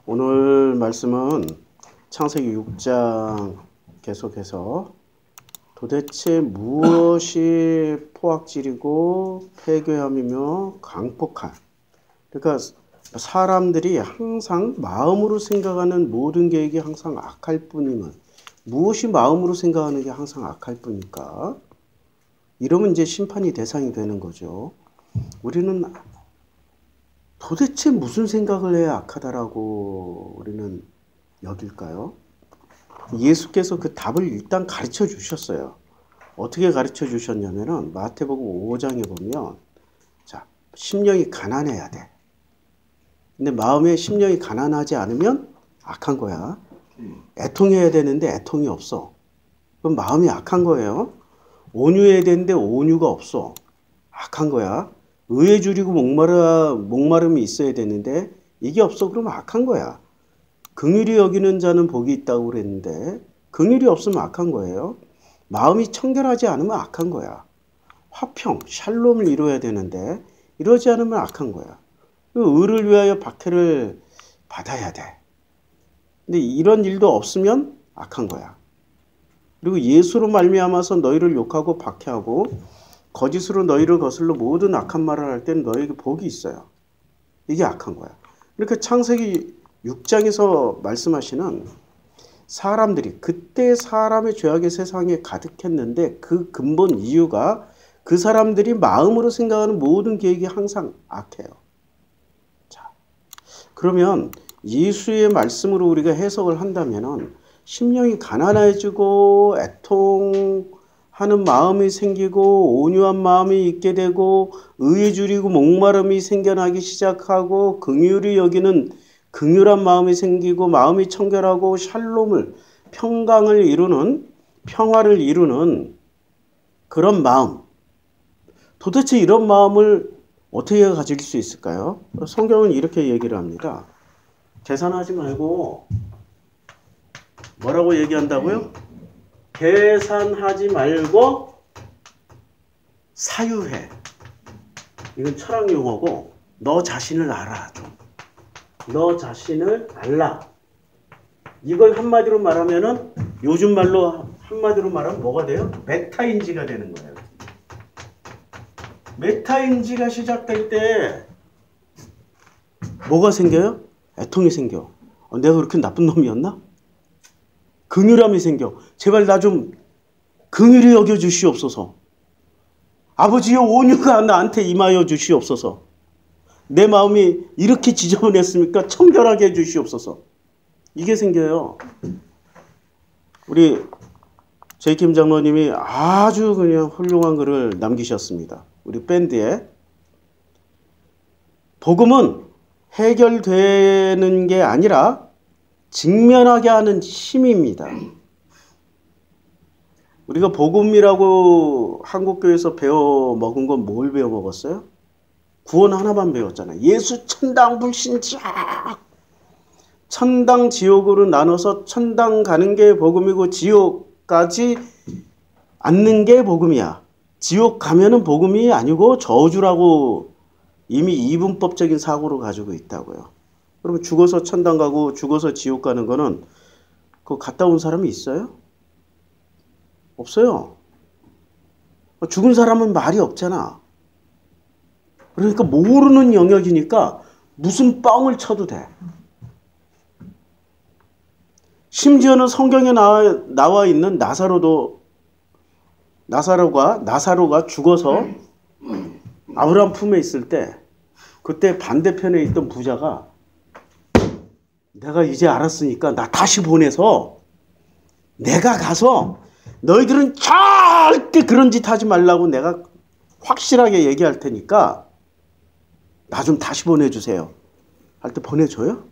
오늘 말씀은 창세기 6장 계속해서 도대체 무엇이 포악질이고 폐교함이며 강폭한, 그러니까 사람들이 항상 마음으로 생각하는 모든 계획이 항상 악할 뿐이면 무엇이 마음으로 생각하는 게 항상 악할 뿐일까? 이러면 이제 심판이 대상이 되는 거죠. 우리는 도대체 무슨 생각을 해야 악하다라고 우리는 여길까요? 예수께서 그 답을 일단 가르쳐 주셨어요. 어떻게 가르쳐 주셨냐면은 마태복음 5장에 보면, 자, 심령이 가난해야 돼. 근데 마음에 심령이 가난하지 않으면 악한 거야. 애통해야 되는데 애통이 없어. 그럼 마음이 악한 거예요. 온유해야 되는데 온유가 없어. 악한 거야. 의에 줄이고 목마름이 있어야 되는데 이게 없어. 그러면 악한 거야. 긍휼히 여기는 자는 복이 있다고 그랬는데 긍휼이 없으면 악한 거예요. 마음이 청결하지 않으면 악한 거야. 화평, 샬롬을 이루어야 되는데 이러지 않으면 악한 거야. 의를 위하여 박해를 받아야 돼. 근데 이런 일도 없으면 악한 거야. 그리고 예수로 말미암아서 너희를 욕하고 박해하고 거짓으로 너희를 거슬러 모든 악한 말을 할 때는 너희에게 복이 있어요. 이게 악한 거야. 그러니까 창세기 6장에서 말씀하시는 사람들이, 그때 사람의 죄악의 세상에 가득했는데 그 근본 이유가 그 사람들이 마음으로 생각하는 모든 계획이 항상 악해요. 자, 그러면 예수의 말씀으로 우리가 해석을 한다면은 심령이 가난해지고 애통하는 마음이 생기고 온유한 마음이 있게 되고 의에 줄이고 목마름이 생겨나기 시작하고 긍휼히 여기는 긍휼한 마음이 생기고 마음이 청결하고 샬롬을, 평강을 이루는, 평화를 이루는 그런 마음. 도대체 이런 마음을 어떻게 가질 수 있을까요? 성경은 이렇게 얘기를 합니다. 계산하지 말고 뭐라고 얘기한다고요? 계산하지 말고 사유해. 이건 철학 용어고 너 자신을 알아. 너 자신을 알라. 이걸 한마디로 말하면은, 요즘 말로 한마디로 말하면 뭐가 돼요? 메타인지가 되는 거예요. 메타인지가 시작될 때 뭐가 생겨요? 애통이 생겨. 내가 그렇게 나쁜 놈이었나? 긍휼함이 생겨. 제발 나 좀 긍휼히 여겨 주시옵소서. 아버지여 온유가 나한테 임하여 주시옵소서. 내 마음이 이렇게 지저분했습니까? 청결하게 해 주시옵소서. 이게 생겨요. 우리 제이킴 장로님이 아주 그냥 훌륭한 글을 남기셨습니다. 우리 밴드에. 복음은 해결되는 게 아니라 직면하게 하는 힘입니다. 우리가 복음이라고 한국교회에서 배워 먹은 건 뭘 배워 먹었어요? 구원 하나만 배웠잖아요. 예수 천당 불신지옥. 천당 지옥으로 나눠서 천당 가는 게 복음이고 지옥까지 앉는 게 복음이야. 지옥 가면은 복음이 아니고 저주라고 이미 이분법적인 사고를 가지고 있다고요. 그러면 죽어서 천당 가고 죽어서 지옥 가는 거는 그거 갔다 온 사람이 있어요? 없어요. 죽은 사람은 말이 없잖아. 그러니까 모르는 영역이니까 무슨 뻥을 쳐도 돼. 심지어는 성경에 나와 있는 나사로가 죽어서 아브라함 품에 있을 때 그때 반대편에 있던 부자가 내가 이제 알았으니까 나 다시 보내서 내가 가서 너희들은 절대 그런 짓 하지 말라고 내가 확실하게 얘기할 테니까 나 좀 다시 보내주세요. 할 때 보내줘요?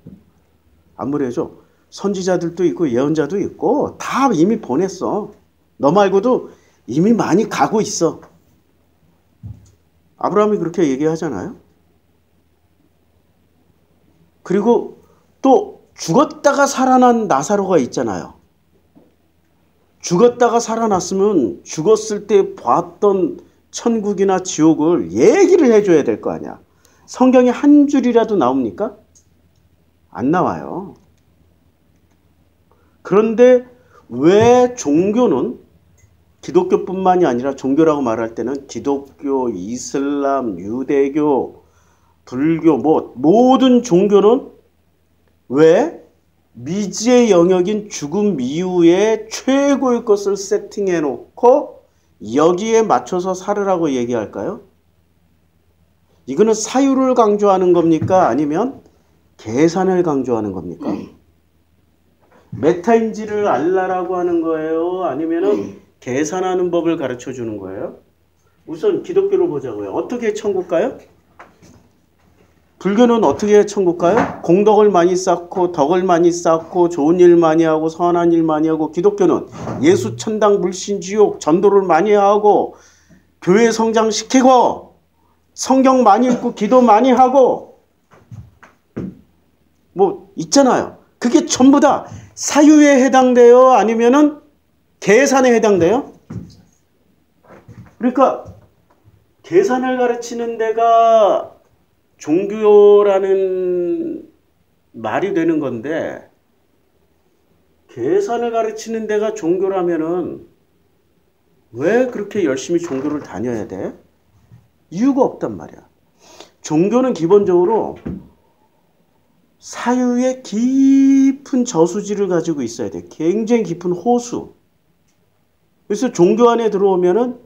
안 보내줘. 선지자들도 있고 예언자도 있고 다 이미 보냈어. 너 말고도 이미 많이 가고 있어. 아브라함이 그렇게 얘기하잖아요. 그리고 또 죽었다가 살아난 나사로가 있잖아요. 죽었다가 살아났으면 죽었을 때 봤던 천국이나 지옥을 얘기를 해줘야 될 거 아니야. 성경에 한 줄이라도 나옵니까? 안 나와요. 그런데 왜 종교는 기독교뿐만이 아니라 종교라고 말할 때는 기독교, 이슬람, 유대교, 불교 모든 종교는 왜 미지의 영역인 죽음 이후에 최고의 것을 세팅해 놓고 여기에 맞춰서 살으라고 얘기할까요? 이거는 사유를 강조하는 겁니까? 아니면 계산을 강조하는 겁니까? 메타인지를 알라라고 하는 거예요? 아니면은 계산하는 법을 가르쳐 주는 거예요? 우선 기독교를 보자고요. 어떻게 천국 가요? 불교는 어떻게 천국 가요? 공덕을 많이 쌓고 덕을 많이 쌓고 좋은 일 많이 하고 선한 일 많이 하고, 기독교는 예수 천당 불신 지옥 전도를 많이 하고 교회 성장시키고 성경 많이 읽고 기도 많이 하고 뭐 있잖아요. 그게 전부 다 사유에 해당돼요? 아니면은 계산에 해당돼요? 그러니까 계산을 가르치는 데가 종교라는 말이 되는 건데, 계산을 가르치는 데가 종교라면은 왜 그렇게 열심히 종교를 다녀야 돼? 이유가 없단 말이야. 종교는 기본적으로 사유의 깊은 저수지를 가지고 있어야 돼. 굉장히 깊은 호수. 그래서 종교 안에 들어오면은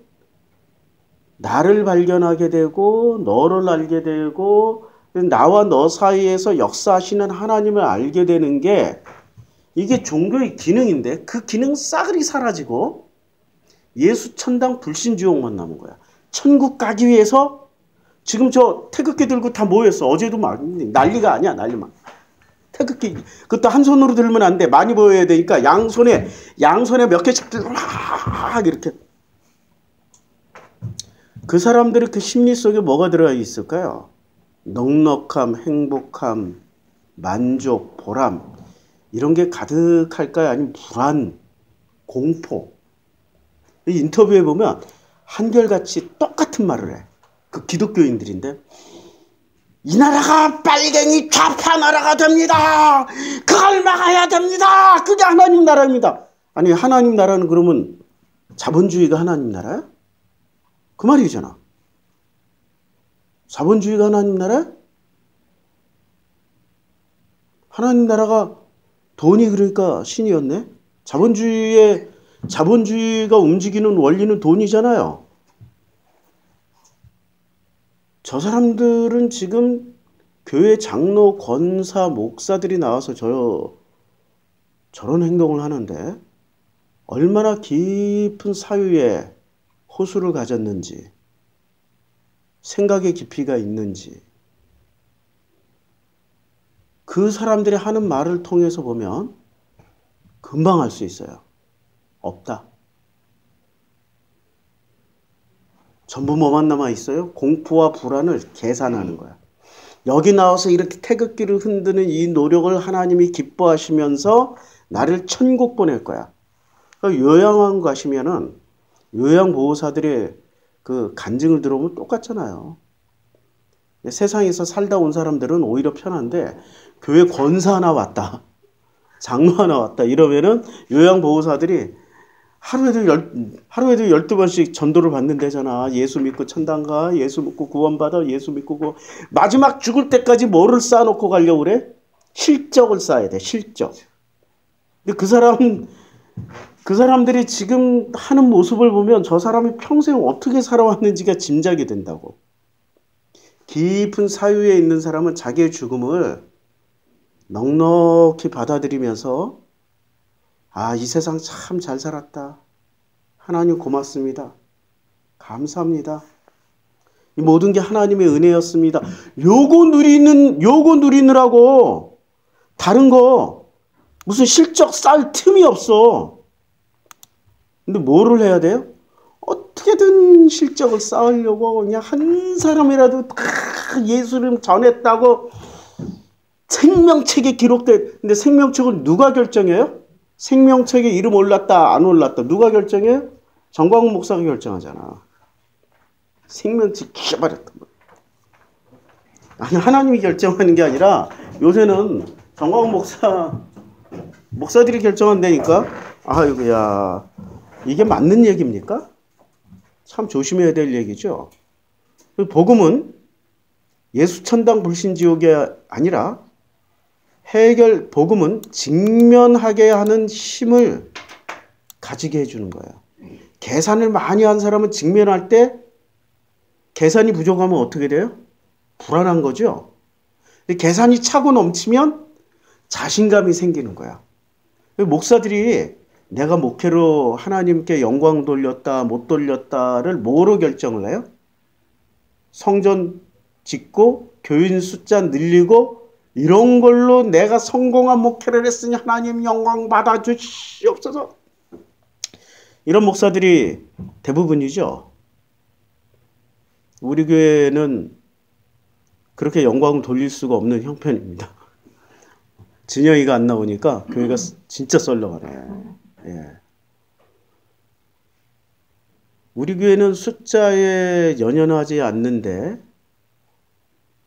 나를 발견하게 되고 너를 알게 되고 나와 너 사이에서 역사하시는 하나님을 알게 되는 게 이게 종교의 기능인데, 그 기능 싸그리 사라지고 예수 천당 불신 지옥만 남은 거야. 천국 가기 위해서 지금 저 태극기 들고 다 모였어. 어제도 막 난리가 아니야. 난리만. 태극기 그것도 한 손으로 들면 안 돼. 많이 보여야 되니까 양손에 몇 개씩 들고 막 이렇게. 그 사람들의 그 심리 속에 뭐가 들어가 있을까요? 넉넉함, 행복함, 만족, 보람, 이런 게 가득할까요? 아니면 불안, 공포. 이 인터뷰에 보면 한결같이 똑같은 말을 해. 그 기독교인들인데, 이 나라가 빨갱이 좌파 나라가 됩니다. 그걸 막아야 됩니다. 그게 하나님 나라입니다. 아니, 하나님 나라는 그러면 자본주의가 하나님 나라야? 그 말이잖아. 자본주의가 하나님 나라야? 하나님 나라가 돈이 그러니까 신이었네? 자본주의가 움직이는 원리는 돈이잖아요. 저 사람들은 지금 교회 장로, 권사, 목사들이 나와서 저런 행동을 하는데 얼마나 깊은 사유에 호수를 가졌는지, 생각의 깊이가 있는지, 그 사람들이 하는 말을 통해서 보면 금방 알 수 있어요. 없다. 전부 뭐만 남아 있어요? 공포와 불안을 계산하는 거야. 여기 나와서 이렇게 태극기를 흔드는 이 노력을 하나님이 기뻐하시면서 나를 천국 보낼 거야. 요양원 가시면은 요양보호사들의 그 간증을 들어보면 똑같잖아요. 세상에서 살다 온 사람들은 오히려 편한데, 교회 권사 하나 왔다, 장로 하나 왔다 이러면은 요양보호사들이 하루에도 12번씩 전도를 받는다잖아. 예수 믿고 천당 가, 예수 믿고 구원받아, 예수 믿고 마지막 죽을 때까지 뭐를 쌓아놓고 가려고 그래? 실적을 쌓아야 돼, 실적. 근데 그 사람들이 지금 하는 모습을 보면 저 사람이 평생 어떻게 살아왔는지가 짐작이 된다고. 깊은 사유에 있는 사람은 자기의 죽음을 넉넉히 받아들이면서, 아, 이 세상 참 잘 살았다. 하나님 고맙습니다. 감사합니다. 이 모든 게 하나님의 은혜였습니다. 요거 누리느라고 다른 거 무슨 실적 쌓을 틈이 없어. 근데 뭐를 해야 돼요? 어떻게든 실적을 쌓으려고 그냥 한 사람이라도 예수를 전했다고 생명책에 기록돼. 근데 생명책을 누가 결정해요? 생명책에 이름 올랐다 안 올랐다 누가 결정해요? 정광훈 목사가 결정하잖아. 생명 지켜버렸던 거예요. 아니, 하나님이 결정하는 게 아니라 요새는 정광훈 목사들이 결정한다니까. 아이고야, 이게 맞는 얘기입니까? 참 조심해야 될 얘기죠. 복음은 예수 천당 불신 지옥이 아니라 복음은 직면하게 하는 힘을 가지게 해주는 거예요. 계산을 많이 한 사람은 직면할 때 계산이 부족하면 어떻게 돼요? 불안한 거죠. 근데 계산이 차고 넘치면 자신감이 생기는 거야. 목사들이 내가 목회로 하나님께 영광 돌렸다 못 돌렸다를 뭐로 결정을 해요? 성전 짓고 교인 숫자 늘리고 이런 걸로 내가 성공한 목회를 했으니 하나님 영광 받아주시옵소서. 이런 목사들이 대부분이죠. 우리 교회는 그렇게 영광을 돌릴 수가 없는 형편입니다. 진영이가 안 나오니까 교회가 진짜 썰렁하네요. 예. 우리 교회는 숫자에 연연하지 않는데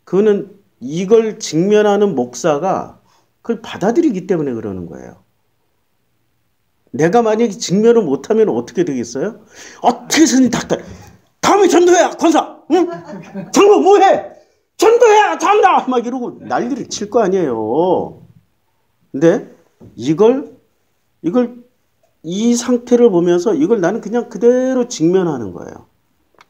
그거는 이걸 직면하는 목사가 그걸 받아들이기 때문에 그러는 거예요. 내가 만약에 직면을 못하면 어떻게 되겠어요? 어떻게 선생님 닥터 다음에 전도해야 권사 응? 장로 뭐해? 전도해야 장다 막 이러고 난리를 칠 거 아니에요. 근데 이걸 이 상태를 보면서 이걸 나는 그냥 그대로 직면하는 거예요.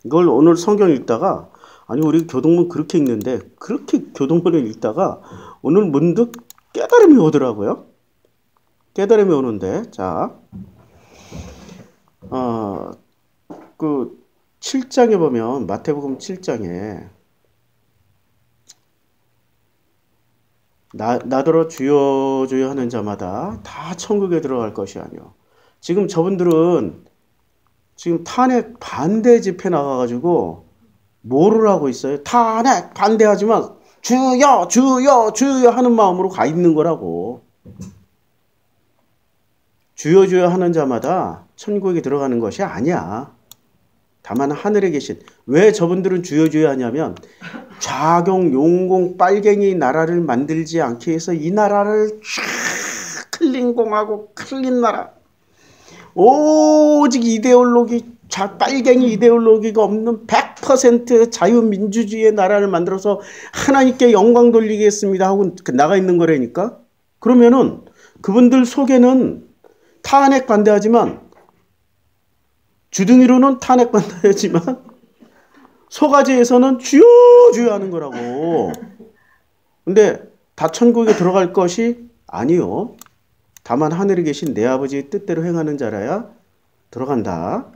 이걸 오늘 성경 읽다가 아니 우리 교동문 그렇게 읽는데 그렇게 교동문을 읽다가 오늘 문득 깨달음이 오더라고요. 깨달음이 오는데 자, 그 7장에 보면 마태복음 7장에 나더러 주여 주여 하는 자마다 다 천국에 들어갈 것이 아니요. 지금 저분들은 지금 탄핵 반대 집회 나가가지고 뭐를 하고 있어요? 탄핵 반대하지만 주여 주여 주여 하는 마음으로 가 있는 거라고. 주여 주여 하는 자마다 천국에 들어가는 것이 아니야. 다만 하늘에 계신. 왜 저분들은 주여 주여 하냐면 좌경 용공 빨갱이 나라를 만들지 않기 위해서 이 나라를 클린공하고 클린 나라 오직 이데올로기 빨갱이 이데올로기가 없는 100% 자유민주주의의 나라를 만들어서 하나님께 영광 돌리겠습니다 하고 나가 있는 거라니까. 그러면은 그분들 속에는 탄핵 반대하지만 주둥이로는 탄핵 반대하지만 소가지에서는 주여 주여 하는 거라고. 근데 다 천국에 들어갈 것이 아니요. 다만 하늘에 계신 내 아버지의 뜻대로 행하는 자라야 들어간다.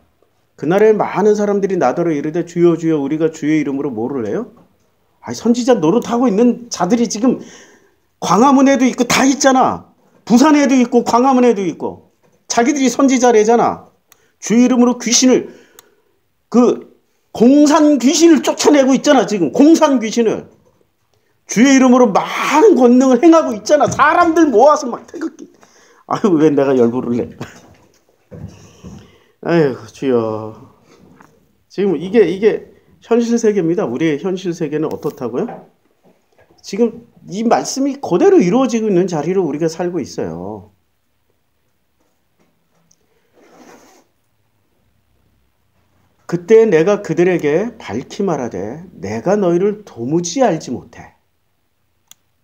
그날에 많은 사람들이 나더러 이르되 주여 주여 우리가 주의 이름으로 뭐를 해요? 아니 선지자 노릇하고 있는 자들이 지금 광화문에도 있고 다 있잖아. 부산에도 있고 광화문에도 있고 자기들이 선지자래잖아. 주의 이름으로 귀신을 공산 귀신을 쫓아내고 있잖아. 지금 공산 귀신을 주의 이름으로 많은 권능을 행하고 있잖아. 사람들 모아서 막 태극기. 아유 왜 내가 열불을 내. 아유 주여. 지금 이게 현실 세계입니다. 우리의 현실 세계는 어떻다고요? 지금 이 말씀이 그대로 이루어지고 있는 자리로 우리가 살고 있어요. 그때 내가 그들에게 밝히 말하되 내가 너희를 도무지 알지 못해.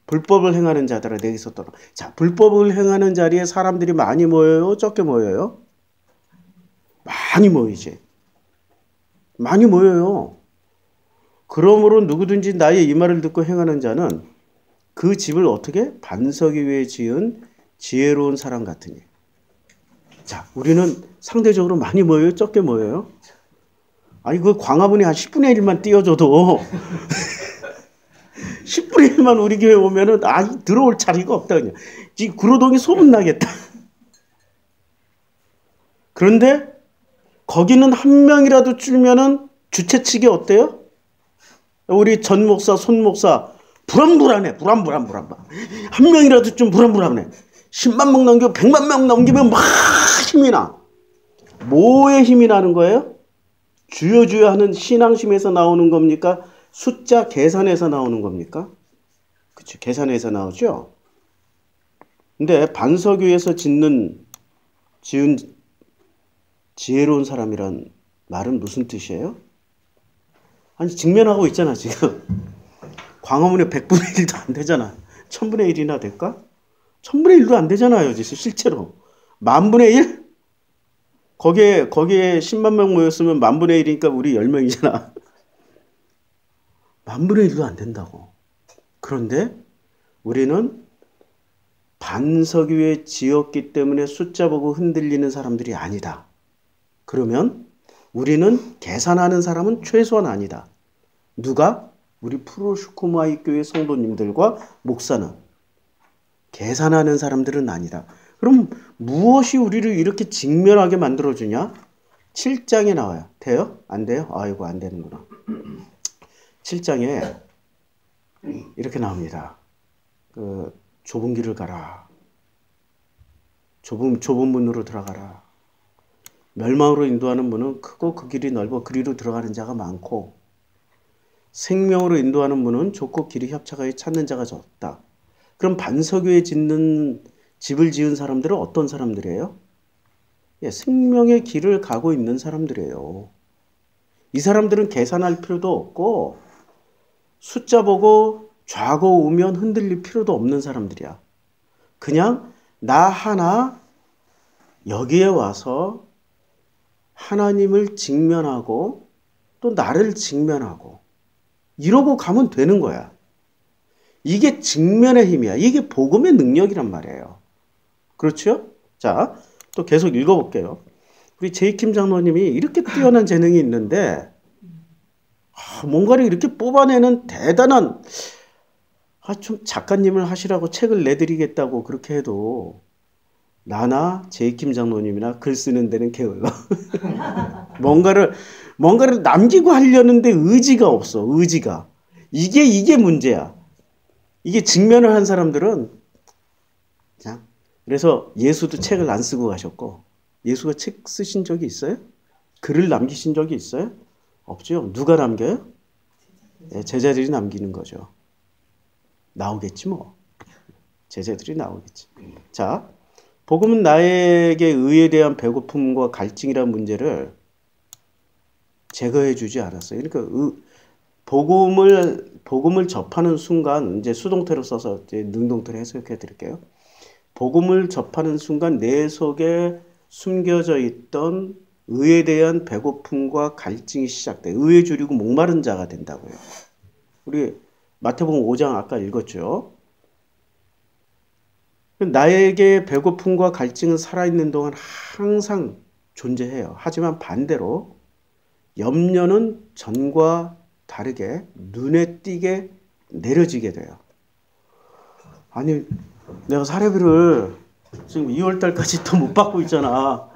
불법을 행하는 자들아 내게서 떠나. 자, 불법을 행하는 자리에 사람들이 많이 모여요? 적게 모여요? 많이 모이지. 많이 모여요. 그러므로 누구든지 나의 이 말을 듣고 행하는 자는 그 집을 어떻게? 반석이 위에 지은 지혜로운 사람 같으니. 자, 우리는 상대적으로 많이 모여요? 적게 모여요? 아니 그 광화문에 한 10분의 1만 띄워줘도 10분의 1만 우리 교회 오면은 들어올 자리가 없다 그냥. 지금 구로동이 소문나겠다. 그런데 거기는 한 명이라도 줄면은 주최 측이 어때요? 우리 전 목사, 손 목사 불안불안해. 불안불안. 한 명이라도 좀 불안불안해. 10만 명 넘기고 100만 명 넘기면 막 힘이 나. 뭐에 힘이 나는 거예요? 주여 주여 하는 신앙심에서 나오는 겁니까? 숫자 계산에서 나오는 겁니까? 그렇죠. 계산에서 나오죠. 근데 반석위에서 지은 지혜로운 사람이란 말은 무슨 뜻이에요? 아니 직면하고 있잖아 지금. 광화문에 100분의 1도 안 되잖아. 1000분의 1이나 될까? 1000분의 1도 안 되잖아요 실제로. 10,000분의 1? 거기에 10만 명 모였으면 10,000분의 1이니까 우리 10명이잖아. 10,000분의 1도 안 된다고. 그런데 우리는 반석 위에 지었기 때문에 숫자 보고 흔들리는 사람들이 아니다. 그러면 우리는 계산하는 사람은 최소한 아니다. 누가? 우리 프로슈코마이 교회 성도님들과 목사는. 계산하는 사람들은 아니다. 그럼 무엇이 우리를 이렇게 직면하게 만들어주냐? 7장에 나와요. 돼요? 안 돼요? 아이고 안 되는구나. 7장에 이렇게 나옵니다. 좁은 길을 가라. 좁은 문으로 들어가라. 멸망으로 인도하는 문은 크고 그 길이 넓어 그리로 들어가는 자가 많고 생명으로 인도하는 문은 좁고 길이 협착하여 찾는 자가 적다. 그럼 반석 위에 집을 지은 사람들은 어떤 사람들이에요? 예, 생명의 길을 가고 있는 사람들이에요. 이 사람들은 계산할 필요도 없고 숫자 보고 좌고 우면 흔들릴 필요도 없는 사람들이야. 그냥 나 하나 여기에 와서 하나님을 직면하고 또 나를 직면하고 이러고 가면 되는 거야. 이게 직면의 힘이야. 이게 복음의 능력이란 말이에요. 그렇죠? 자, 또 계속 읽어볼게요. 우리 제이킴 장로님이 이렇게 뛰어난 재능이 있는데 뭔가를 이렇게 뽑아내는 대단한 좀 작가님을 하시라고 책을 내드리겠다고 그렇게 해도 나나 제이킴 장로님이나 글 쓰는 데는 게을러. 뭔가를 남기고 하려는데 의지가 없어. 의지가. 이게 문제야. 이게 직면을 한 사람들은 그냥 그래서 예수도 책을 안 쓰고 가셨고 예수가 책 쓰신 적이 있어요? 글을 남기신 적이 있어요? 없죠. 누가 남겨요? 네, 제자들이 남기는 거죠. 나오겠지 뭐. 제자들이 나오겠지. 자, 복음은 나에게 의에 대한 배고픔과 갈증이라는 문제를 제거해 주지 않았어요. 그러니까 복음을 접하는 순간 이제 수동태로 써서 이제 능동태로 해석해 드릴게요. 복음을 접하는 순간 내 속에 숨겨져 있던 의에 대한 배고픔과 갈증이 시작돼. 의에 줄이고 목마른 자가 된다고요. 우리 마태복음 5장 아까 읽었죠. 나에게 배고픔과 갈증은 살아있는 동안 항상 존재해요. 하지만 반대로 염려는 전과 다르게 눈에 띄게 내려지게 돼요. 아니 내가 사례비를 지금 2월달까지 또 못 받고 있잖아.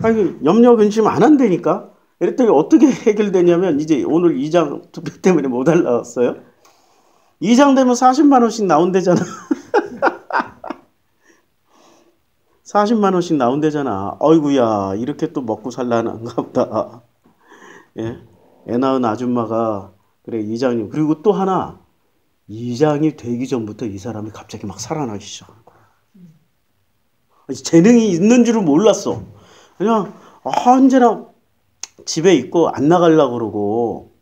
아니 염려 근심 안 한다니까. 이랬더니 어떻게 해결되냐면 이제 오늘 2장 투표 때문에 못 올라왔어요. 2장 되면 40만 원씩 나온대잖아. 40만 원씩 나온대잖아. 어이구야 이렇게 또 먹고 살라는가 보다. 예? 애 낳은 아줌마가 그래 이장님 그리고 또 하나 이장이 되기 전부터 이 사람이 갑자기 막 살아나기 시작한 거야. 재능이 있는 줄은 몰랐어. 그냥 언제나 집에 있고 안 나가려고 그러고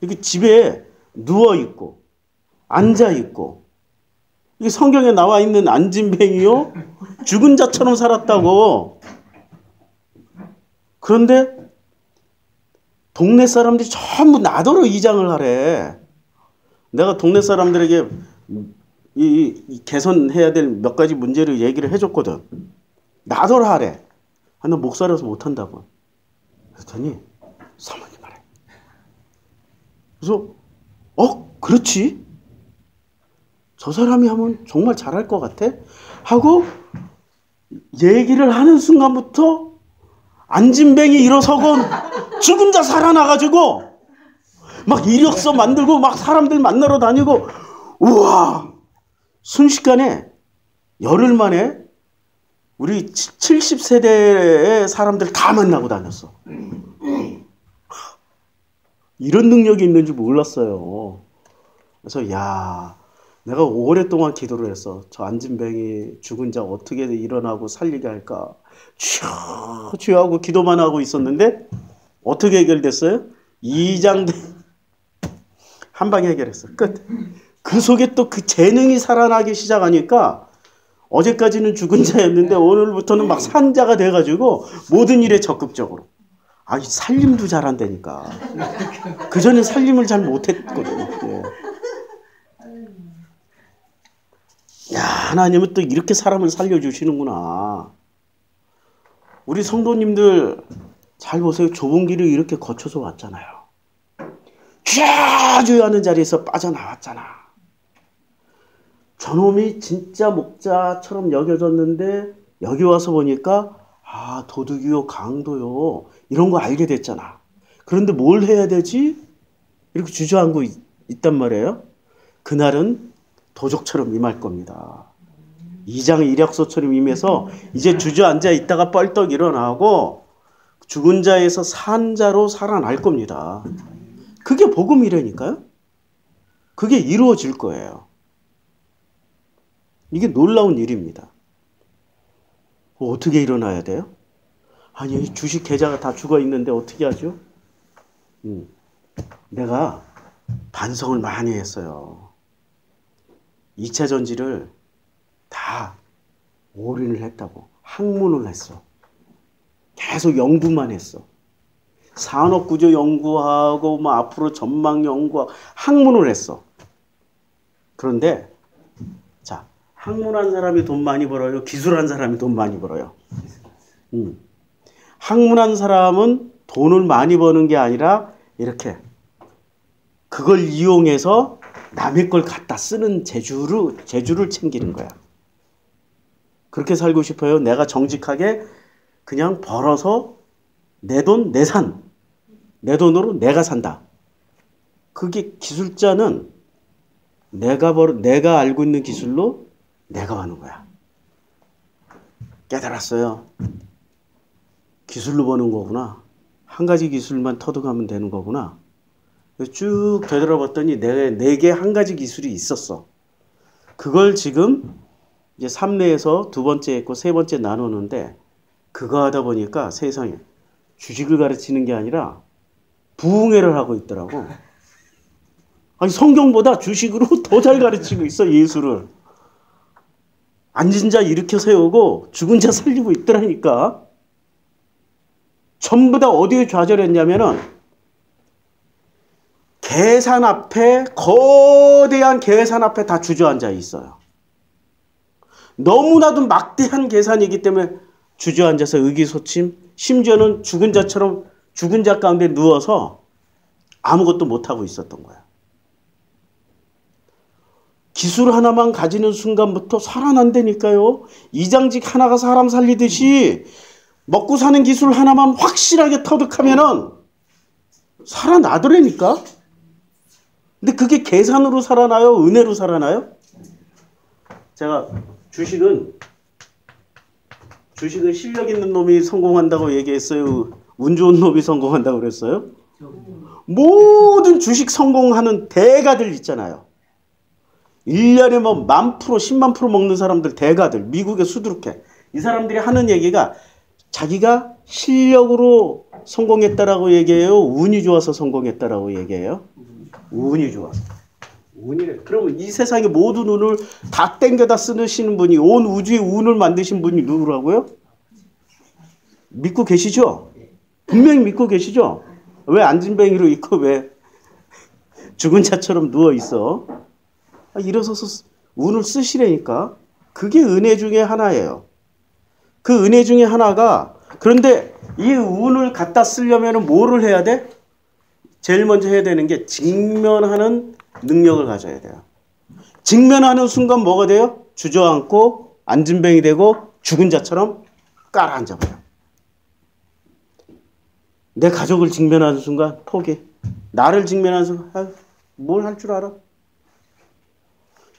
이렇게 집에 누워 있고 앉아 있고 이게 성경에 나와 있는 안진뱅이요 죽은 자처럼 살았다고. 그런데 동네 사람들이 전부 나더러 이장을 하래. 내가 동네 사람들에게 이 개선해야 될 몇 가지 문제를 얘기를 해줬거든. 나더러 하래. 너 목사라서 못한다고. 그랬더니 사모님 말해. 그래서 그렇지. 저 사람이 하면 정말 잘할 것 같아. 하고 얘기를 하는 순간부터 안진뱅이 일어서고 죽은 자 살아나가지고 막 이력서 만들고 막 사람들 만나러 다니고 우와 순식간에 열흘 만에 우리 70세대의 사람들 다 만나고 다녔어. 이런 능력이 있는지 몰랐어요. 그래서 야, 내가 오랫동안 기도를 했어. 저 안진뱅이 죽은 자 어떻게 일어나고 살리게 할까? 주여, 주여 하고 기도만 하고 있었는데 어떻게 해결됐어요? 2장 한 방에 해결했어. 끝. 그 속에 또 그 재능이 살아나기 시작하니까 어제까지는 죽은 자였는데 오늘부터는 막 산자가 돼가지고 모든 일에 적극적으로. 아, 살림도 잘한다니까. 그전에 살림을 잘 못했거든요. 예. 야, 하나님은 또 이렇게 사람을 살려주시는구나. 우리 성도님들 잘 보세요. 좁은 길을 이렇게 거쳐서 왔잖아요. 주여 하는 자리에서 빠져나왔잖아. 저놈이 진짜 목자처럼 여겨졌는데 여기 와서 보니까 아, 도둑이요, 강도요, 이런 거 알게 됐잖아. 그런데 뭘 해야 되지? 이렇게 주저앉고 있단 말이에요. 그날은 도적처럼 임할 겁니다. 2장 이력서처럼 임해서 이제 주저앉아 있다가 뻘떡 일어나고 죽은 자에서 산 자로 살아날 겁니다. 그게 복음이라니까요. 그게 이루어질 거예요. 이게 놀라운 일입니다. 어떻게 일어나야 돼요? 아니, 주식 계좌가 다 죽어 있는데 어떻게 하죠? 내가 반성을 많이 했어요. 2차 전지를 다 올인을 했다고. 학문을 했어. 계속 연구만 했어. 산업구조 연구하고 뭐 앞으로 전망 연구하고 학문을 했어. 그런데 자, 학문한 사람이 돈 많이 벌어요? 기술한 사람이 돈 많이 벌어요? 학문한 사람은 돈을 많이 버는 게 아니라 이렇게 그걸 이용해서 남의 걸 갖다 쓰는 재주를 챙기는 거야. 그렇게 살고 싶어요? 내가 정직하게 그냥 벌어서 내 돈, 내 돈으로 내가 산다. 그게 기술자는 내가 알고 있는 기술로 내가 하는 거야. 깨달았어요. 기술로 버는 거구나. 한 가지 기술만 터득하면 되는 거구나. 쭉 되돌아봤더니 내게 한 가지 기술이 있었어. 그걸 지금 이제 3내에서 두 번째 했고 세 번째 나누는데 그거 하다 보니까 세상에 주식을 가르치는 게 아니라 부흥회를 하고 있더라고. 아니, 성경보다 주식으로 더 잘 가르치고 있어, 예수를. 앉은 자 일으켜 세우고 죽은 자 살리고 있더라니까. 전부 다 어디에 좌절했냐면은 계산 앞에, 거대한 계산 앞에 다 주저앉아 있어요. 너무나도 막대한 계산이기 때문에 주저앉아서 의기소침, 심지어는 죽은 자처럼 죽은 자 가운데 누워서 아무것도 못하고 있었던 거야. 기술 하나만 가지는 순간부터 살아난다니까요. 이장직 하나가 사람 살리듯이 먹고 사는 기술 하나만 확실하게 터득하면은 살아나더라니까. 근데 그게 계산으로 살아나요? 은혜로 살아나요? 제가 주식은 실력 있는 놈이 성공한다고 얘기했어요? 운 좋은 놈이 성공한다고 그랬어요? 모든 주식 성공하는 대가들 있잖아요. 1년에 뭐 10,000%, 100,000% 먹는 사람들 대가들, 미국의 수두룩해. 이 사람들이 하는 얘기가 자기가 실력으로 성공했다라고 얘기해요? 운이 좋아서 성공했다라고 얘기해요? 운이 좋아서. 운이래. 그러면 이 세상의 모든 운을 다 땡겨다 쓰시는 분이, 온 우주의 운을 만드신 분이 누구라고요? 믿고 계시죠? 분명히 믿고 계시죠? 왜 안진뱅이로 있고 왜 죽은 자처럼 누워 있어? 일어서서 운을 쓰시라니까. 그게 은혜 중에 하나예요. 그 은혜 중에 하나가, 그런데 이 운을 갖다 쓰려면 뭐를 해야 돼? 제일 먼저 해야 되는 게 직면하는 능력을 가져야 돼요. 직면하는 순간 뭐가 돼요? 주저앉고 안진뱅이 되고 죽은 자처럼 깔아앉아버려. 내 가족을 직면하는 순간 포기. 나를 직면하는 순간 뭘 할 줄 알아?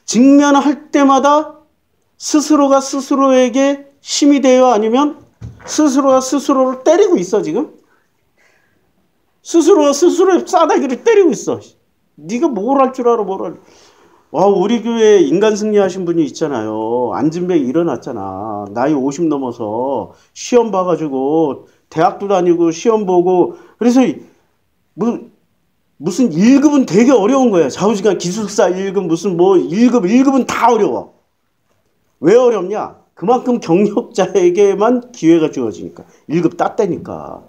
직면할 때마다 스스로가 스스로에게 힘이 돼요? 아니면 스스로가 스스로를 때리고 있어 지금? 스스로 싸다기를 때리고 있어. 네가 뭘 할 줄 알아, 뭘 할. 와, 우리 교회에 인간 승리하신 분이 있잖아요. 안진뱅이 일어났잖아. 나이 50 넘어서 시험 봐가지고 대학도 다니고 시험 보고 그래서 무슨 1급은 되게 어려운 거야. 좌우지간 기술사 1급 무슨 뭐 1급은 다 어려워. 왜 어렵냐? 그만큼 경력자에게만 기회가 주어지니까. 1급 땄다니까.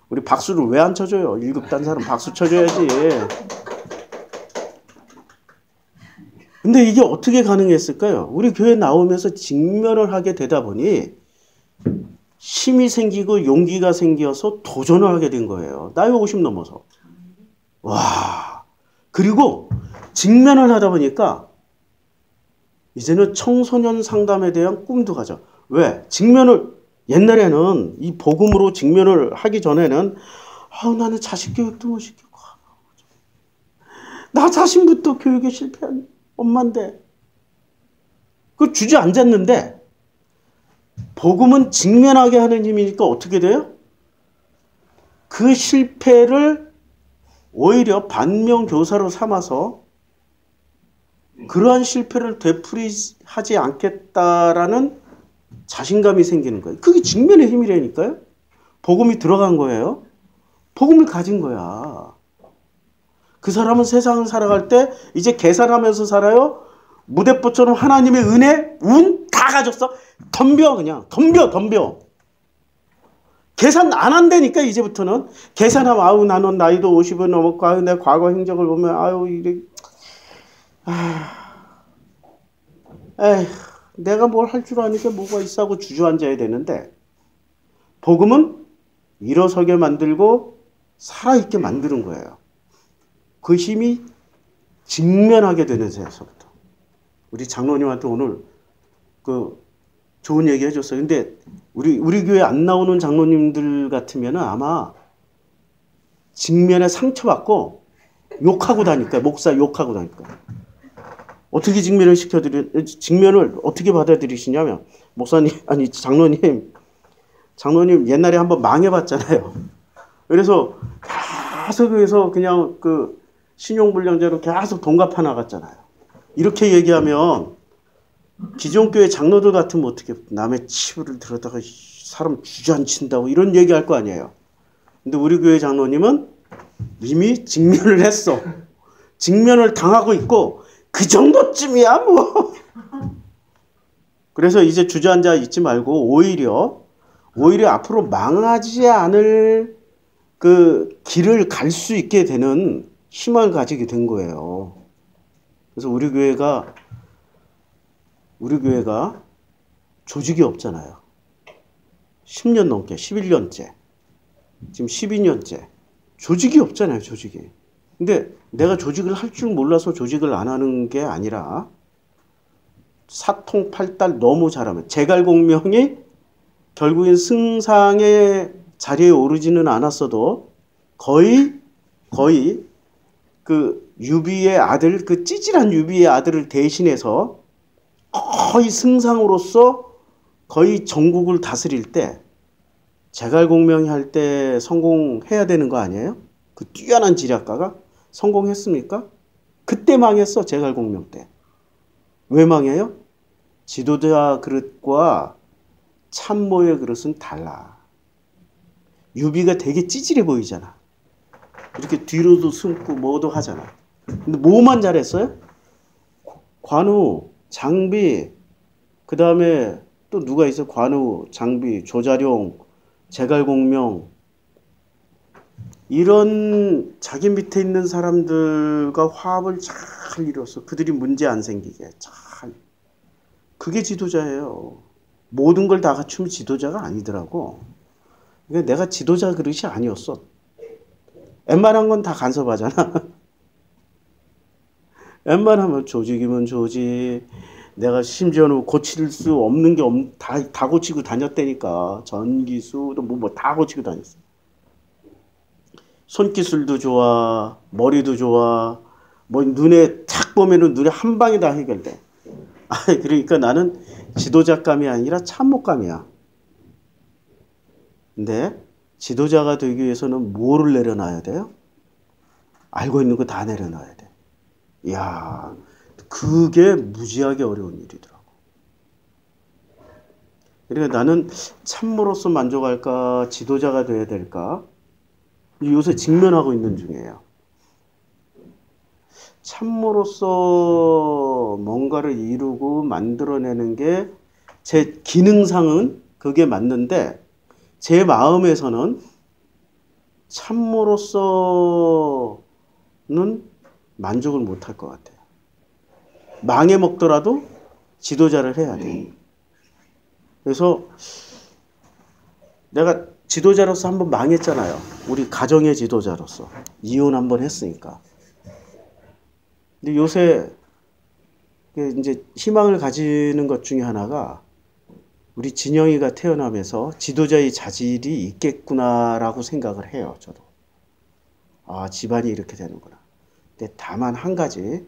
우리 박수를 왜 안 쳐줘요? 1급 딴 사람 박수 쳐줘야지. 근데 이게 어떻게 가능했을까요? 우리 교회 나오면서 직면을 하게 되다 보니 힘이 생기고 용기가 생겨서 도전을 하게 된 거예요. 나이 50 넘어서. 와. 그리고 직면을 하다 보니까 이제는 청소년 상담에 대한 꿈도 가져. 왜? 옛날에는 이 복음으로 직면을 하기 전에는 나는 자식 교육도 못 시키고 나 자신부터 교육에 실패한 엄마인데 그걸 주저앉았는데 복음은 직면하게 하는 힘이니까 어떻게 돼요? 그 실패를 오히려 반면교사로 삼아서 그러한 실패를 되풀이하지 않겠다라는 자신감이 생기는 거예요. 그게 직면의 힘이라니까요. 복음이 들어간 거예요. 복음을 가진 거야. 그 사람은 세상을 살아갈 때 이제 계산하면서 살아요. 무대뽀처럼 하나님의 은혜, 운 다 가졌어. 덤벼 그냥. 덤벼. 계산 안 한다니까 이제부터는. 계산하면 나는 나이도 50을 넘었고 내 과거 행적을 보면 이래. 에휴, 내가 뭘 할 줄 아니까 뭐가 있어 하고 주저앉아야 되는데 복음은 일어서게 만들고 살아있게 만드는 거예요. 그 힘이 직면하게 되는 데서부터. 우리 장로님한테 오늘 좋은 얘기 해줬어요. 근데 우리 교회 안 나오는 장로님들 같으면 아마 직면에 상처받고 욕하고 다니까 목사 욕하고 다니까. 어떻게 직면을 어떻게 받아들이시냐면 목사님 장로님 옛날에 한번 망해봤잖아요. 그래서 계속해서 그냥 신용불량자로 계속 돈 갚아 나갔잖아요. 이렇게 얘기하면 기존 교회 장로들 같으면 어떻게 남의 치부를 들여다가 사람 주저앉힌다고 이런 얘기할 거 아니에요. 근데 우리 교회 장로님은 이미 직면을 했어. 직면을 당하고 있고 그 정도쯤이야 뭐. 그래서 이제 주저앉아 있지 말고 오히려 앞으로 망하지 않을 그 길을 갈 수 있게 되는 힘을 가지게 된 거예요. 그래서 우리 교회가 조직이 없잖아요. 10년 넘게 11년째 지금 12년째 조직이 없잖아요. 조직이. 근데 내가 조직을 할 줄 몰라서 조직을 안 하는 게 아니라 사통팔달 너무 잘하면 제갈공명이 결국엔 승상의 자리에 오르지는 않았어도 거의 그 유비의 아들, 그 찌질한 유비의 아들을 대신해서 거의 승상으로서 거의 전국을 다스릴 때 제갈공명이 할 때 성공해야 되는 거 아니에요? 그 뛰어난 지략가가 성공했습니까? 그때 망했어. 제갈공명 때. 왜 망해요? 지도자 그릇과 참모의 그릇은 달라. 유비가 되게 찌질해 보이잖아. 이렇게 뒤로도 숨고 뭐도 하잖아. 근데 뭐만 잘했어요? 관우, 장비, 그 다음에 또 누가 있어? 관우, 장비, 조자룡, 제갈공명. 이런 자기 밑에 있는 사람들과 화합을 잘 이뤘어. 그들이 문제 안 생기게 잘. 그게 지도자예요. 모든 걸 다 갖추면 지도자가 아니더라고. 그러니까 내가 지도자 그릇이 아니었어. 웬만한 건 다 간섭하잖아. 웬만하면 조직이면 조직. 내가 심지어는 고칠 수 없는 게 다 고치고 다녔다니까. 전기수도 뭐 다 고치고 다녔어. 손기술도 좋아, 머리도 좋아. 뭐 눈에 탁 보면은 눈에 한 방에 다 해결돼. 그러니까 나는 지도자감이 아니라 참모감이야. 근데 지도자가 되기 위해서는 뭐를 내려놔야 돼요? 알고 있는 거 다 내려놔야 돼. 이야, 그게 무지하게 어려운 일이더라고. 그러니까 나는 참모로서 만족할까, 지도자가 돼야 될까? 요새 직면하고 있는 중이에요. 참모로서 뭔가를 이루고 만들어내는 게 제 기능상은 그게 맞는데 제 마음에서는 참모로서는 만족을 못할 것 같아요. 망해 먹더라도 지도자를 해야 돼. 그래서 내가 지도자로서 한번 망했잖아요. 우리 가정의 지도자로서. 이혼 한번 했으니까. 근데 요새 이제 희망을 가지는 것 중에 하나가 우리 진영이가 태어나면서 지도자의 자질이 있겠구나라고 생각을 해요. 저도. 아, 집안이 이렇게 되는구나. 근데 다만 한 가지,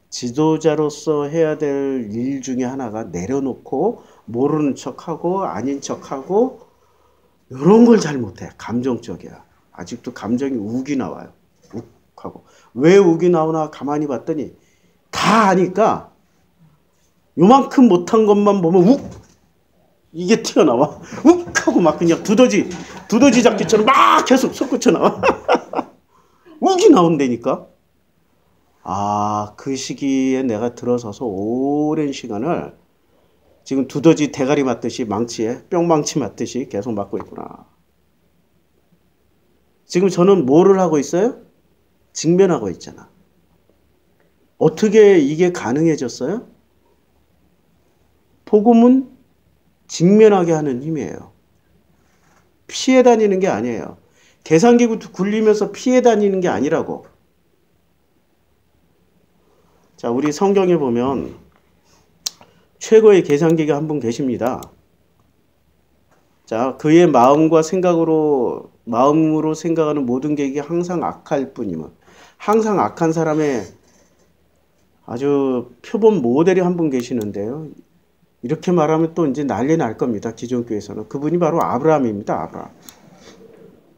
지도자로서 해야 될 일 중에 하나가 내려놓고 모르는 척하고 아닌 척하고 이런 걸 잘 못해. 감정적이야. 아직도 감정이 욱이 나와요. 욱하고. 왜 욱이 나오나 가만히 봤더니 다 아니까 요만큼 못한 것만 보면 욱! 이게 튀어나와. 욱! 하고 막 그냥 두더지 잡기처럼 막 계속 솟구쳐 나와. 욱이 나온다니까. 아, 그 시기에 내가 들어서서 오랜 시간을 지금 두더지 대가리 맞듯이 망치에 뿅망치 맞듯이 계속 맞고 있구나. 지금 저는 뭐를 하고 있어요? 직면하고 있잖아. 어떻게 이게 가능해졌어요? 복음은 직면하게 하는 힘이에요. 피해 다니는 게 아니에요. 계산기 굴리면서 피해 다니는 게 아니라고. 자, 우리 성경에 보면 최고의 계산기가 한 분 계십니다. 자, 그의 마음으로 생각하는 모든 계획이 항상 악할 뿐이면, 항상 악한 사람의 아주 표본 모델이 한 분 계시는데요. 이렇게 말하면 또 이제 난리 날 겁니다. 기존 교회에서는. 그분이 바로 아브라함입니다.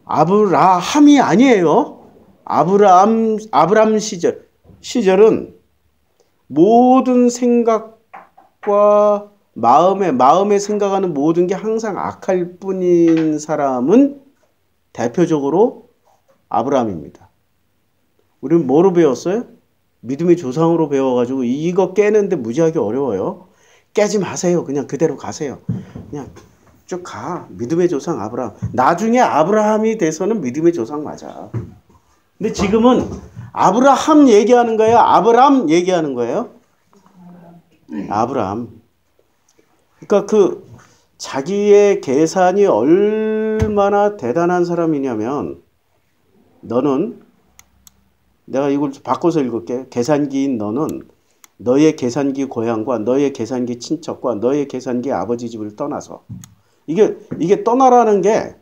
아브라함이 아니에요. 아브라함 시절은 모든 생각과 마음에 생각하는 모든 게 항상 악할 뿐인 사람은 대표적으로 아브라함입니다. 우리는 뭐로 배웠어요? 믿음의 조상으로 배워가지고 이거 깨는데 무지하게 어려워요. 깨지 마세요. 그냥 그대로 가세요. 그냥 쭉 가. 믿음의 조상 아브라함. 나중에 아브라함이 돼서는 믿음의 조상 맞아. 근데 지금은 아브라함 얘기하는 거예요? 아브람 얘기하는 거예요? 아브람. 그러니까 그 자기의 계산이 얼마나 대단한 사람이냐면 너는 내가 이걸 바꿔서 읽을게. 계산기인 너는 너의 계산기 고향과 너의 계산기 친척과 너의 계산기 아버지 집을 떠나서 이게 떠나라는 게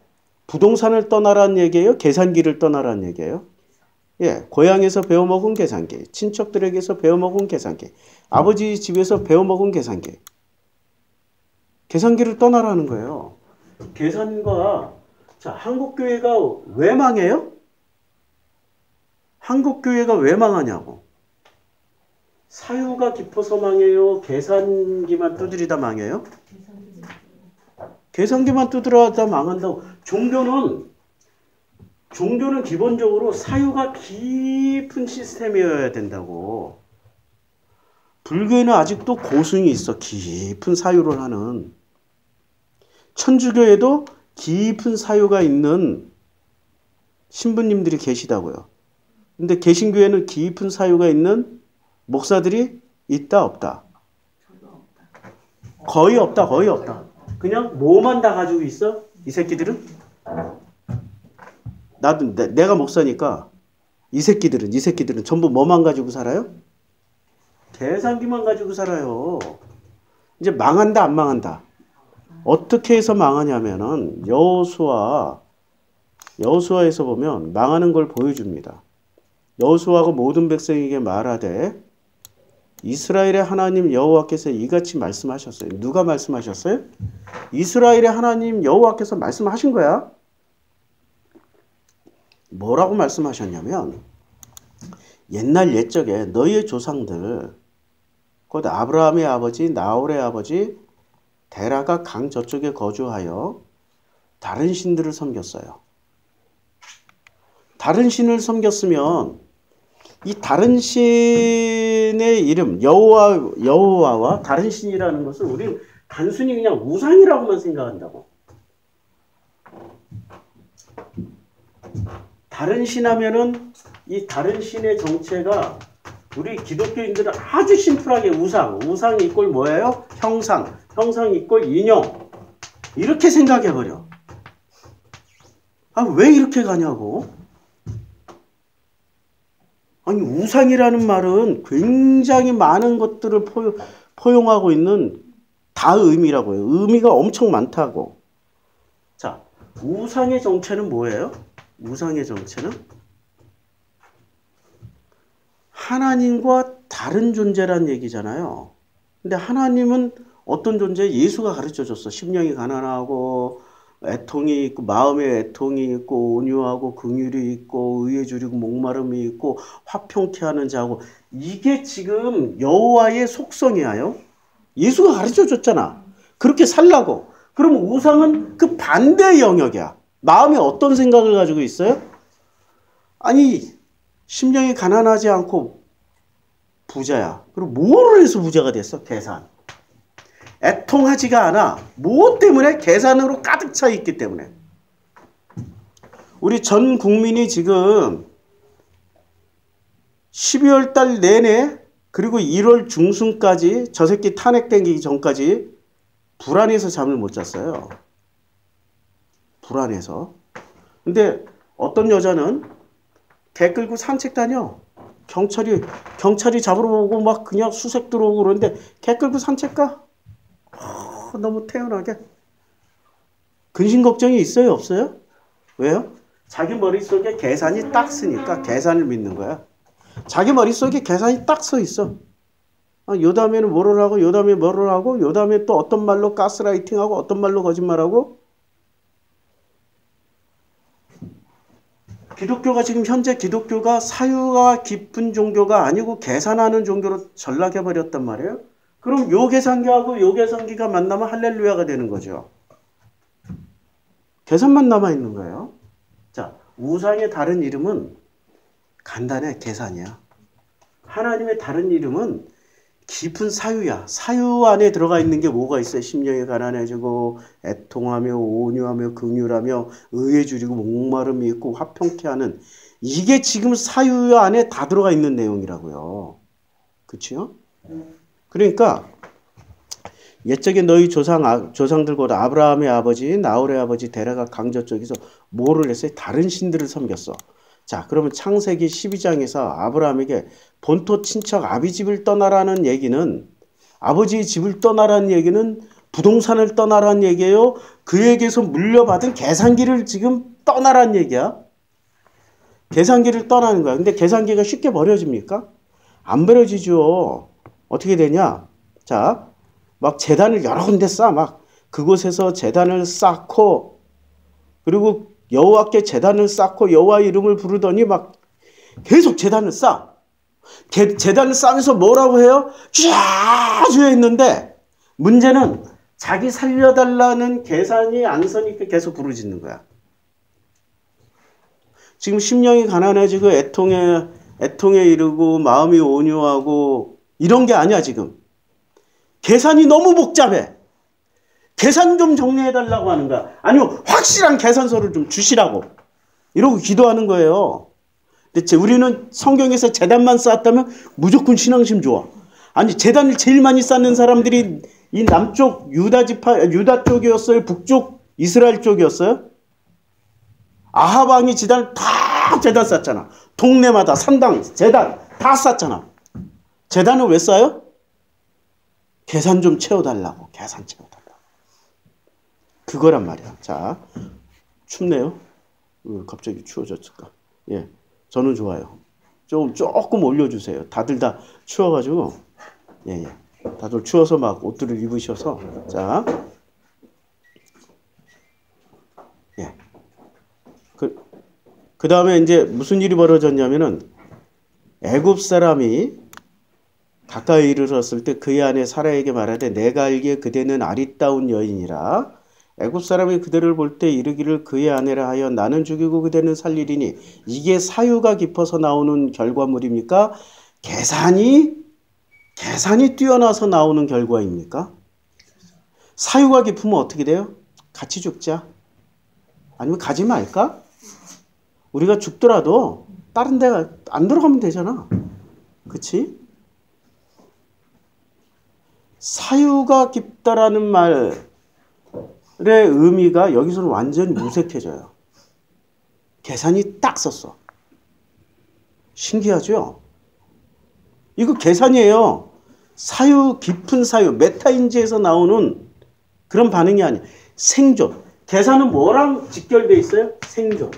부동산을 떠나라는 얘기예요? 계산기를 떠나라는 얘기예요? 예, 고향에서 배워먹은 계산기, 친척들에게서 배워먹은 계산기, 아버지 집에서 배워먹은 계산기. 계산기를 떠나라는 거예요. 계산과 자, 한국교회가 왜 망해요? 한국교회가 왜 망하냐고. 사유가 깊어서 망해요? 계산기만 두드리다 망해요? 계산기만 두드리다 망한다고. 종교는 기본적으로 사유가 깊은 시스템이어야 된다고. 불교에는 아직도 고승이 있어. 깊은 사유를 하는. 천주교에도 깊은 사유가 있는 신부님들이 계시다고요. 근데 개신교에는 깊은 사유가 있는 목사들이 있다 없다? 거의 없다. 그냥 뭐만 다 가지고 있어? 이 새끼들은? 나도 내가 목사니까 이 새끼들은 전부 뭐만 가지고 살아요? 계산기만 가지고 살아요. 이제 망한다 안 망한다? 어떻게 해서 망하냐면은 여호수아에서 보면 망하는 걸 보여줍니다. 여호수아가 모든 백성에게 말하되 이스라엘의 하나님 여호와께서 이같이 말씀하셨어요. 누가 말씀하셨어요? 이스라엘의 하나님 여호와께서 말씀하신 거야. 뭐라고 말씀하셨냐면 옛날 옛적에 너희의 조상들 곧 아브라함의 아버지 나홀의 아버지 데라가 강 저쪽에 거주하여 다른 신들을 섬겼어요. 다른 신을 섬겼으면 이 다른 신의 이름 여호와와 다른 신이라는 것을 우리는 단순히 그냥 우상이라고만 생각한다고. 다른 신 하면은 이 다른 신의 정체가 우리 기독교인들은 아주 심플하게 우상 이꼴 뭐예요? 형상 이꼴 인형 이렇게 생각해버려. 아, 왜 이렇게 가냐고. 아니 우상이라는 말은 굉장히 많은 것들을 포용하고 있는 다의미라고요. 의미가 엄청 많다고. 자, 우상의 정체는 뭐예요? 우상의 정체는 하나님과 다른 존재란 얘기잖아요. 근데 하나님은 어떤 존재? 예수가 가르쳐줬어. 심령이 가난하고 애통이 있고 마음에 애통이 있고 온유하고 긍휼이 있고 의에 줄이고 목마름이 있고 화평케 하는 자고. 이게 지금 여호와의 속성이에요. 예수가 가르쳐줬잖아. 그렇게 살라고. 그럼 우상은 그 반대의 영역이야. 마음에 어떤 생각을 가지고 있어요? 아니 심령이 가난하지 않고 부자야. 그럼 뭐를 해서 부자가 됐어? 계산. 애통하지가 않아. 무엇 때문에? 계산으로 가득 차 있기 때문에. 우리 전 국민이 지금 12월 달 내내 그리고 1월 중순까지 저 새끼 탄핵되기 전까지 불안해서 잠을 못 잤어요. 불안해서. 근데 어떤 여자는 개 끌고 산책 다녀. 경찰이 잡으러 오고 막 그냥 수색 들어오고 그러는데 개 끌고 산책 가? 너무 태연하게. 근심 걱정이 있어요? 없어요? 왜요? 자기 머릿속에 계산이 딱 쓰니까 계산을 믿는 거야. 자기 머릿속에 계산이 딱 서 있어. 요 다음에는 뭐를 하고 요 다음에 뭐를 하고 요 다음에 또 어떤 말로 가스라이팅하고 어떤 말로 거짓말하고. 기독교가 지금 현재 기독교가 사유가 깊은 종교가 아니고 계산하는 종교로 전락해버렸단 말이에요. 그럼 요 계산기하고 요 계산기가 만나면 할렐루야가 되는 거죠. 계산만 남아있는 거예요. 자, 우상의 다른 이름은 간단해. 계산이야. 하나님의 다른 이름은 깊은 사유야. 사유 안에 들어가 있는 게 뭐가 있어요? 심령이 가난해지고 애통하며 온유하며 긍휼하며 의에 줄이고 목마름이 있고 화평케 하는. 이게 지금 사유 안에 다 들어가 있는 내용이라고요. 그렇죠? 그러니까 옛적에 너희 조상들보다 아브라함의 아버지 나홀의 아버지 데라가 강저 쪽에서 뭐를 했어요? 다른 신들을 섬겼어. 자, 그러면 창세기 12장에서 아브라함에게 본토 친척 아비집을 떠나라는 얘기는, 아버지의 집을 떠나라는 얘기는 부동산을 떠나라는 얘기예요? 그에게서 물려받은 계산기를 지금 떠나라는 얘기야? 계산기를 떠나는 거야. 근데 계산기가 쉽게 버려집니까? 안 버려지죠. 어떻게 되냐? 자, 막 제단을 여러 군데 쌓아. 막 그곳에서 제단을 쌓고, 그리고 여호와께 제단을 쌓고 여호와 이름을 부르더니 막 계속 제단을 쌓아. 제단을 쌓으면서 뭐라고 해요? 쥐야쥐야 했는데 문제는 자기 살려달라는 계산이 안 서니까 계속 부르짖는 거야. 지금 심령이 가난해지고 애통에 이르고 마음이 온유하고 이런 게 아니야 지금. 계산이 너무 복잡해. 계산 좀 정리해달라고 하는 거야. 아니요, 확실한 계산서를 좀 주시라고. 이러고 기도하는 거예요. 근데 우리는 성경에서 제단만 쌓았다면 무조건 신앙심 좋아. 아니, 제단을 제일 많이 쌓는 사람들이 이 남쪽 유다 쪽이었어요? 북쪽 이스라엘 쪽이었어요? 아합 왕이 제단 쌓잖아. 동네마다 산당, 제단 다 쌓잖아. 제단을 왜 쌓아요? 계산 좀 채워달라고. 계산 채워달라고. 그거란 말이야. 자, 춥네요. 갑자기 추워졌을까? 예, 저는 좋아요. 조금 올려주세요. 다들 다 추워가지고, 예. 다들 추워서 막 옷들을 입으셔서, 자, 그 다음에 이제 무슨 일이 벌어졌냐면은 애굽 사람이 가까이 이르렀을 때 그의 아내 사라에게 말하되 내가 알기에 그대는 아리따운 여인이라 애굽 사람이 그대를 볼 때 이르기를 그의 아내라 하여 나는 죽이고 그대는 살리리니 이게 사유가 깊어서 나오는 결과물입니까? 계산이 뛰어나서 나오는 결과입니까? 사유가 깊으면 어떻게 돼요? 같이 죽자. 아니면 가지 말까? 우리가 죽더라도 다른 데 안 들어가면 되잖아. 그치? 사유가 깊다라는 말의 의미가 여기서는 완전히 무색해져요. 계산이 딱 썼어. 신기하죠? 이거 계산이에요. 사유, 깊은 사유, 메타인지에서 나오는 그런 반응이 아니야. 생존. 계산은 뭐랑 직결돼 있어요? 생존.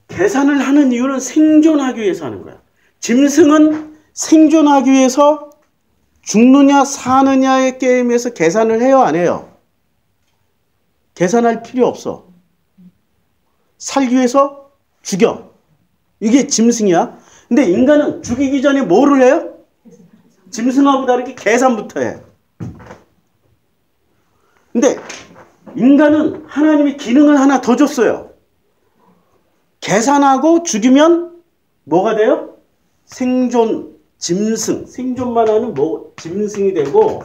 계산을 하는 이유는 생존하기 위해서 하는 거야. 짐승은 생존하기 위해서 죽느냐 사느냐의 게임에서 계산을 해요, 안 해요? 계산할 필요 없어. 살기 위해서 죽여. 이게 짐승이야. 근데 인간은 죽이기 전에 뭐를 해요? 짐승하고 다르게 계산부터 해. 근데 인간은 하나님이 기능을 하나 더 줬어요. 계산하고 죽이면 뭐가 돼요? 생존, 짐승. 생존만 하는 짐승이 되고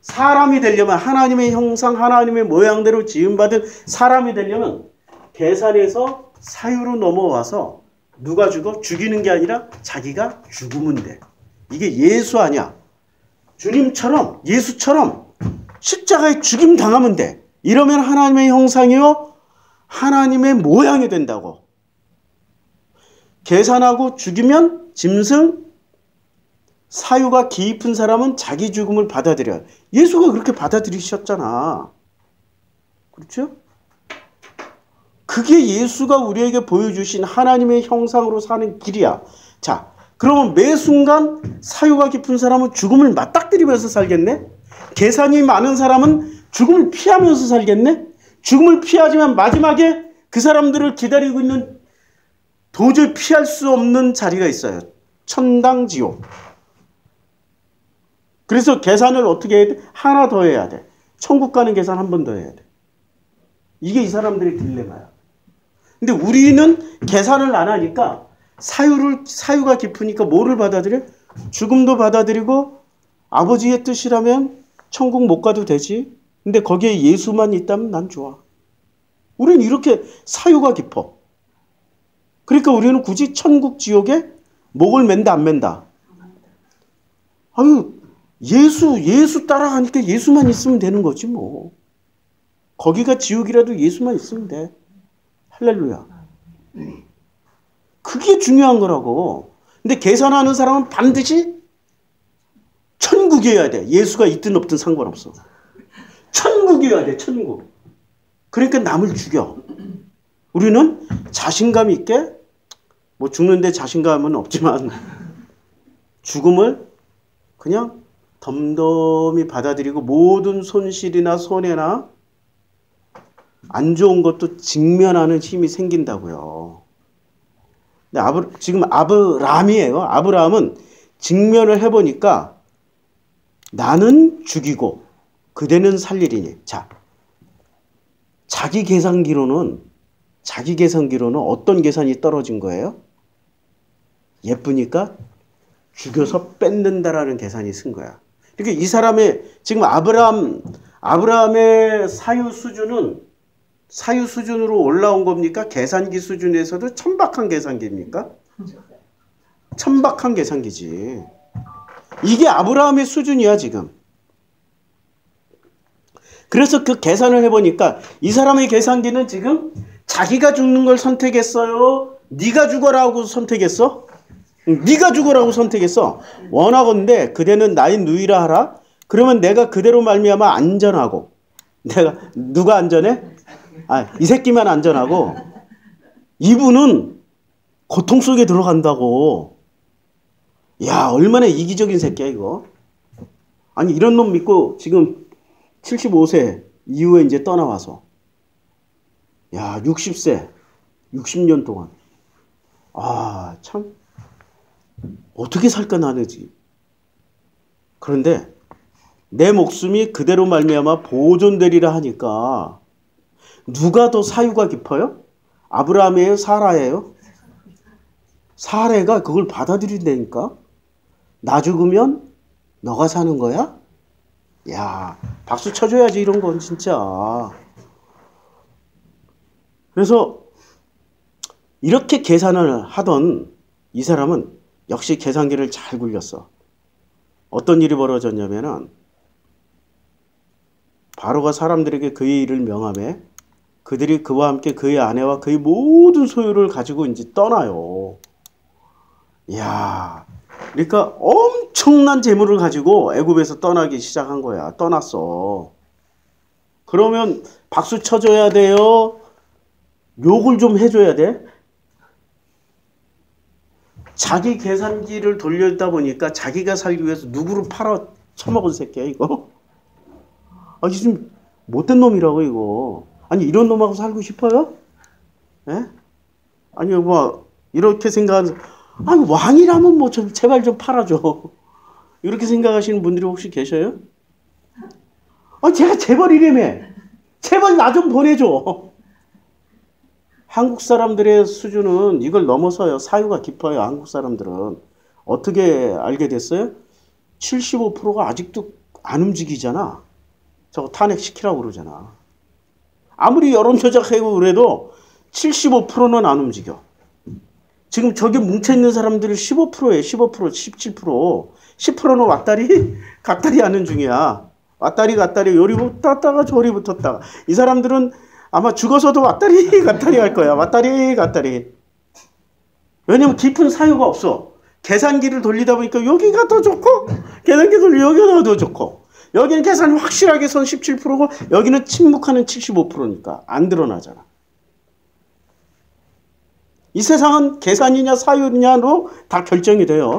사람이 되려면 하나님의 형상, 하나님의 모양대로 지음받은 사람이 되려면 계산에서 사유로 넘어와서 누가 죽어? 죽이는 게 아니라 자기가 죽으면 돼. 이게 예수 아니야. 주님처럼, 예수처럼 십자가에 죽임 당하면 돼. 이러면 하나님의 형상이요, 하나님의 모양이 된다고. 계산하고 죽이면 짐승, 사유가 깊은 사람은 자기 죽음을 받아들여요. 예수가 그렇게 받아들이셨잖아. 그렇죠? 그게 예수가 우리에게 보여주신 하나님의 형상으로 사는 길이야. 자, 그러면 매 순간 사유가 깊은 사람은 죽음을 맞닥뜨리면서 살겠네? 계산이 많은 사람은 죽음을 피하면서 살겠네? 죽음을 피하지만 마지막에 그 사람들을 기다리고 있는 도저히 피할 수 없는 자리가 있어요. 천당, 지옥. 그래서 계산을 어떻게 해야 돼? 하나 더 해야 돼. 천국 가는 계산 한 번 더 해야 돼. 이게 이 사람들의 딜레마야. 근데 우리는 계산을 안 하니까 사유가 깊으니까 뭐를 받아들여? 죽음도 받아들이고 아버지의 뜻이라면 천국 못 가도 되지. 근데 거기에 예수만 있다면 난 좋아. 우리는 이렇게 사유가 깊어. 그러니까 우리는 굳이 천국 지옥에 목을 맨다 안 맨다. 아유, 예수 따라가니까 예수만 있으면 되는 거지 뭐. 거기가 지옥이라도 예수만 있으면 돼. 할렐루야. 그게 중요한 거라고. 근데 계산하는 사람은 반드시 천국이어야 돼. 예수가 있든 없든 상관없어. 천국이어야 돼. 천국. 그러니까 남을 죽여. 우리는 자신감 있게, 뭐 죽는데 자신감은 없지만 죽음을 그냥 덤덤히 받아들이고 모든 손실이나 손해나 안 좋은 것도 직면하는 힘이 생긴다고요. 근데 지금 아브라함이에요. 아브라함은 직면을 해보니까 나는 죽이고 그대는 살리리니. 자, 자기 계산기로는 어떤 계산이 떨어진 거예요? 예쁘니까 죽여서 뺏는다라는 계산이 쓴 거야. 그러니까 이 사람의 지금 아브라함의 사유 수준으로 올라온 겁니까? 계산기 수준에서도 천박한 계산기입니까? 천박한 계산기지. 이게 아브라함의 수준이야 지금. 그래서 그 계산을 해보니까 이 사람의 계산기는 지금 자기가 죽는 걸 선택했어요? 네가 죽어라고 선택했어? 네가 죽어라고 선택했어. 원하건대 그대는 나의 누이라 하라. 그러면 내가 그대로 말미암아 안전하고. 누가 안전해? 이 새끼만 안전하고 이분은 고통 속에 들어간다고. 야, 얼마나 이기적인 새끼야 이거. 아니 이런 놈 믿고 지금 75세 이후에 이제 떠나와서 야 60세 60년 동안 아 참 어떻게 살까 나느지. 그런데 내 목숨이 그대로 말미암아 보존되리라 하니까 누가 더 사유가 깊어요? 아브라함이에요? 사라예요? 사라가 그걸 받아들인다니까. 나 죽으면 너가 사는 거야? 야, 박수 쳐줘야지 이런 건 진짜. 그래서 이렇게 계산을 하던 이 사람은 역시 계산기를 잘 굴렸어. 어떤 일이 벌어졌냐면은 바로가 사람들에게 그의 일을 명함에 그들이 그와 함께 그의 아내와 그의 모든 소유를 가지고 이제 떠나요. 이야, 그러니까 엄청난 재물을 가지고 애굽에서 떠나기 시작한 거야. 떠났어. 그러면 박수 쳐줘야 돼요? 욕을 좀 해줘야 돼? 자기 계산기를 돌려다 보니까 자기가 살기 위해서 누구를 팔아 처먹은 새끼야 이거. 아, 지금 못된 놈이라고 이거. 아니 이런 놈하고 살고 싶어요? 예? 아니 뭐 이렇게 생각하는 아니 왕이라면 뭐 좀 제발 좀 팔아줘. 이렇게 생각하시는 분들이 혹시 계셔요? 아 제가 재벌이라며. 제발 나 좀 보내줘. 한국 사람들의 수준은 이걸 넘어서요. 사유가 깊어요. 한국 사람들은. 어떻게 알게 됐어요? 75%가 아직도 안 움직이잖아. 저거 탄핵시키라고 그러잖아. 아무리 여론조작하고 그래도 75%는 안 움직여. 지금 저기 뭉쳐있는 사람들이 15%예요. 15%, 17%. 10%는 왔다리 갔다리 하는 중이야. 왔다리 갔다리 요리 붙었다가 저리 붙었다가. 이 사람들은 아마 죽어서도 왔다리 갔다리 할 거야. 왔다리 갔다리. 왜냐면 깊은 사유가 없어. 계산기를 돌리다 보니까 여기가 더 좋고 계산기 돌리면 여기가 더 좋고 여기는 계산이 확실하게 선 17%고 여기는 침묵하는 75%니까 안 드러나잖아. 이 세상은 계산이냐 사유냐로 다 결정이 돼요.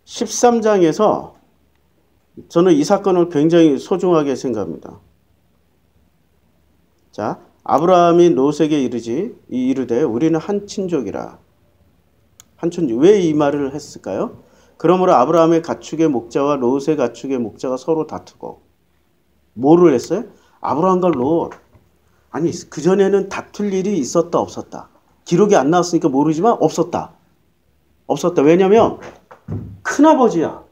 13장에서 저는 이 사건을 굉장히 소중하게 생각합니다. 자, 아브라함이 롯에게 이르되 우리는 한 친족이라. 한 친족. 왜 이 말을 했을까요? 그러므로 아브라함의 가축의 목자와 롯의 가축의 목자가 서로 다투고. 뭐를 했어요? 아브라함과 롯. 아니 그전에는 다툴 일이 있었다 없었다. 기록이 안 나왔으니까 모르지만 없었다. 없었다. 왜냐면 큰아버지야.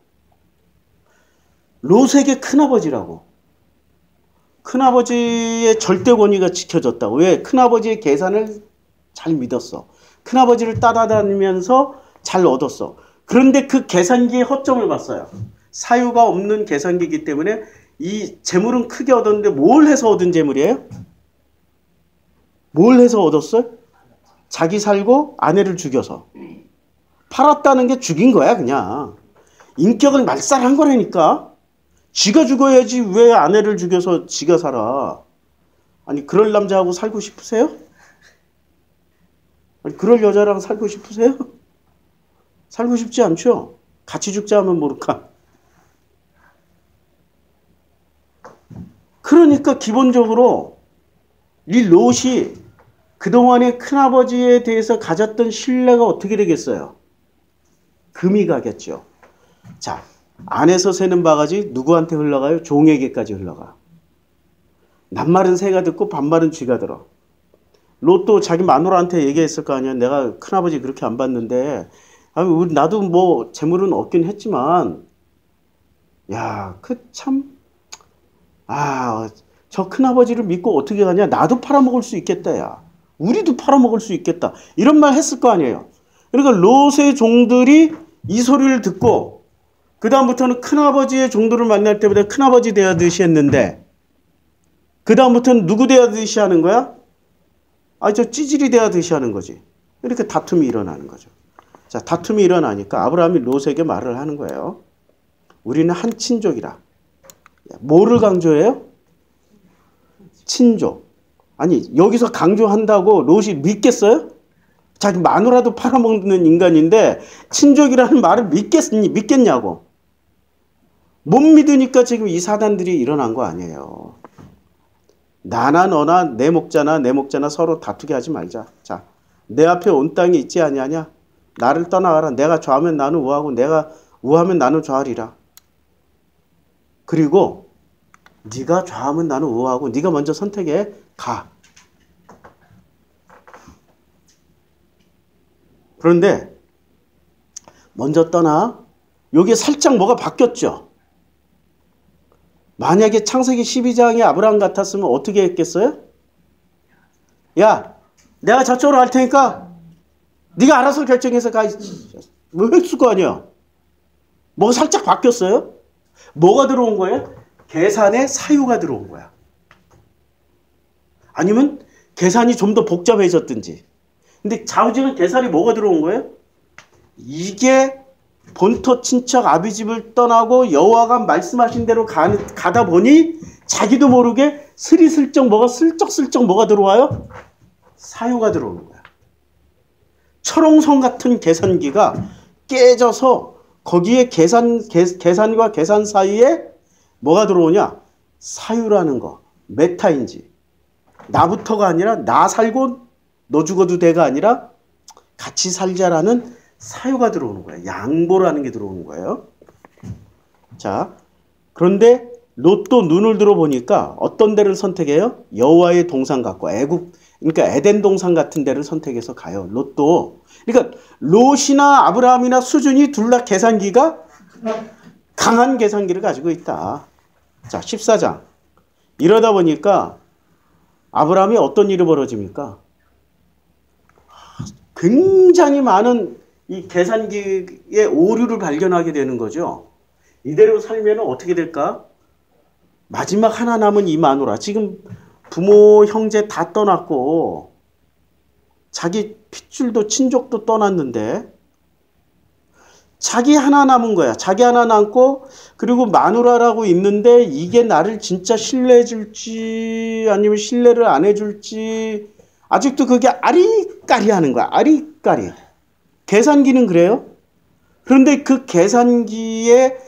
롯에게 큰아버지라고. 큰아버지의 절대 권위가 지켜졌다. 왜? 큰아버지의 계산을 잘 믿었어. 큰아버지를 따라다니면서 잘 얻었어. 그런데 그 계산기에 허점을 봤어요. 사유가 없는 계산기이기 때문에 이 재물은 크게 얻었는데 뭘 해서 얻은 재물이에요? 뭘 해서 얻었어요? 자기 살고 아내를 죽여서. 팔았다는 게 죽인 거야 그냥. 인격을 말살한 거라니까. 지가 죽어야지 왜 아내를 죽여서 지가 살아. 아니 그럴 남자하고 살고 싶으세요? 아니 그럴 여자랑 살고 싶으세요? 살고 싶지 않죠? 같이 죽자 하면 모를까. 그러니까 기본적으로 이 롯이 그동안의 큰아버지에 대해서 가졌던 신뢰가 어떻게 되겠어요? 금이 가겠죠. 자, 안에서 새는 바가지 누구한테 흘러가요? 종에게까지 흘러가. 낱말은 새가 듣고 반말은 쥐가 들어. 롯도 자기 마누라한테 얘기했을 거 아니야. 내가 큰아버지 그렇게 안 봤는데 나도 뭐 재물은 없긴 했지만 야, 저 큰아버지를 믿고 어떻게 가냐. 나도 팔아먹을 수 있겠다. 야. 우리도 팔아먹을 수 있겠다. 이런 말 했을 거 아니에요. 그러니까 롯의 종들이 이 소리를 듣고 그 다음부터는 큰아버지의 종들을 만날 때보다 큰아버지 대하듯이 했는데 그 다음부터는 누구 대하듯이 하는 거야? 저 찌질이 대하듯이 하는 거지. 이렇게 다툼이 일어나는 거죠. 자, 다툼이 일어나니까 아브라함이 롯에게 말을 하는 거예요. 우리는 한 친족이라. 뭐를 강조해요? 친족. 아니 여기서 강조한다고 롯이 믿겠어요? 자기 마누라도 팔아먹는 인간인데 친족이라는 말을 믿겠냐고. 못 믿으니까 지금 이 사단들이 일어난 거 아니에요. 나나 너나 내 목자나 서로 다투게 하지 말자. 자, 내 앞에 온 땅이 있지 아니하냐? 나를 떠나가라. 내가 좌하면 나는 우하고 내가 우하면 나는 좌하리라. 그리고 네가 좌하면 나는 우하고 네가 먼저 선택해. 가. 그런데 먼저 떠나. 여기에 살짝 뭐가 바뀌었죠. 만약에 창세기 12장이 아브라함 같았으면 어떻게 했겠어요? 야, 내가 저쪽으로 갈 테니까 네가 알아서 결정해서 가. 뭐 했을 거 아니야. 뭐가 살짝 바뀌었어요? 뭐가 들어온 거예요? 계산에 사유가 들어온 거야. 아니면 계산이 좀 더 복잡해졌든지. 근데 좌우지간 계산이 뭐가 들어온 거예요? 이게 본토 친척 아비집을 떠나고 여호와가 말씀하신 대로 가다 보니 자기도 모르게 스리슬쩍 뭐가 슬쩍슬쩍 뭐가 들어와요? 사유가 들어오는 거야. 철옹성 같은 계산기가 깨져서 거기에 계산과 계산 사이에 뭐가 들어오냐? 사유라는 거. 메타인지. 나부터가 아니라 나 살고 너 죽어도 돼가 아니라 같이 살자라는 사유가 들어오는 거예요. 양보라는 게 들어오는 거예요. 자, 그런데 롯도 눈을 들어보니까 어떤 데를 선택해요? 여호와의 동산 같고 그러니까 에덴 동산 같은 데를 선택해서 가요. 롯도. 그러니까 롯이나 아브라함이나 수준이 둘 다 계산기가 강한 계산기를 가지고 있다. 자, 14장. 이러다 보니까 아브라함이 어떤 일이 벌어집니까? 굉장히 많은 이 계산기의 오류를 발견하게 되는 거죠. 이대로 살면 어떻게 될까? 마지막 하나 남은 이 마누라. 지금 부모, 형제 다 떠났고 자기 핏줄도 친족도 떠났는데 자기 하나 남은 거야. 자기 하나 남고 그리고 마누라라고 있는데 이게 나를 진짜 신뢰해 줄지 아니면 신뢰를 안 해줄지 아직도 그게 아리까리 하는 거야. 아리까리. 계산기는 그래요. 그런데 그 계산기에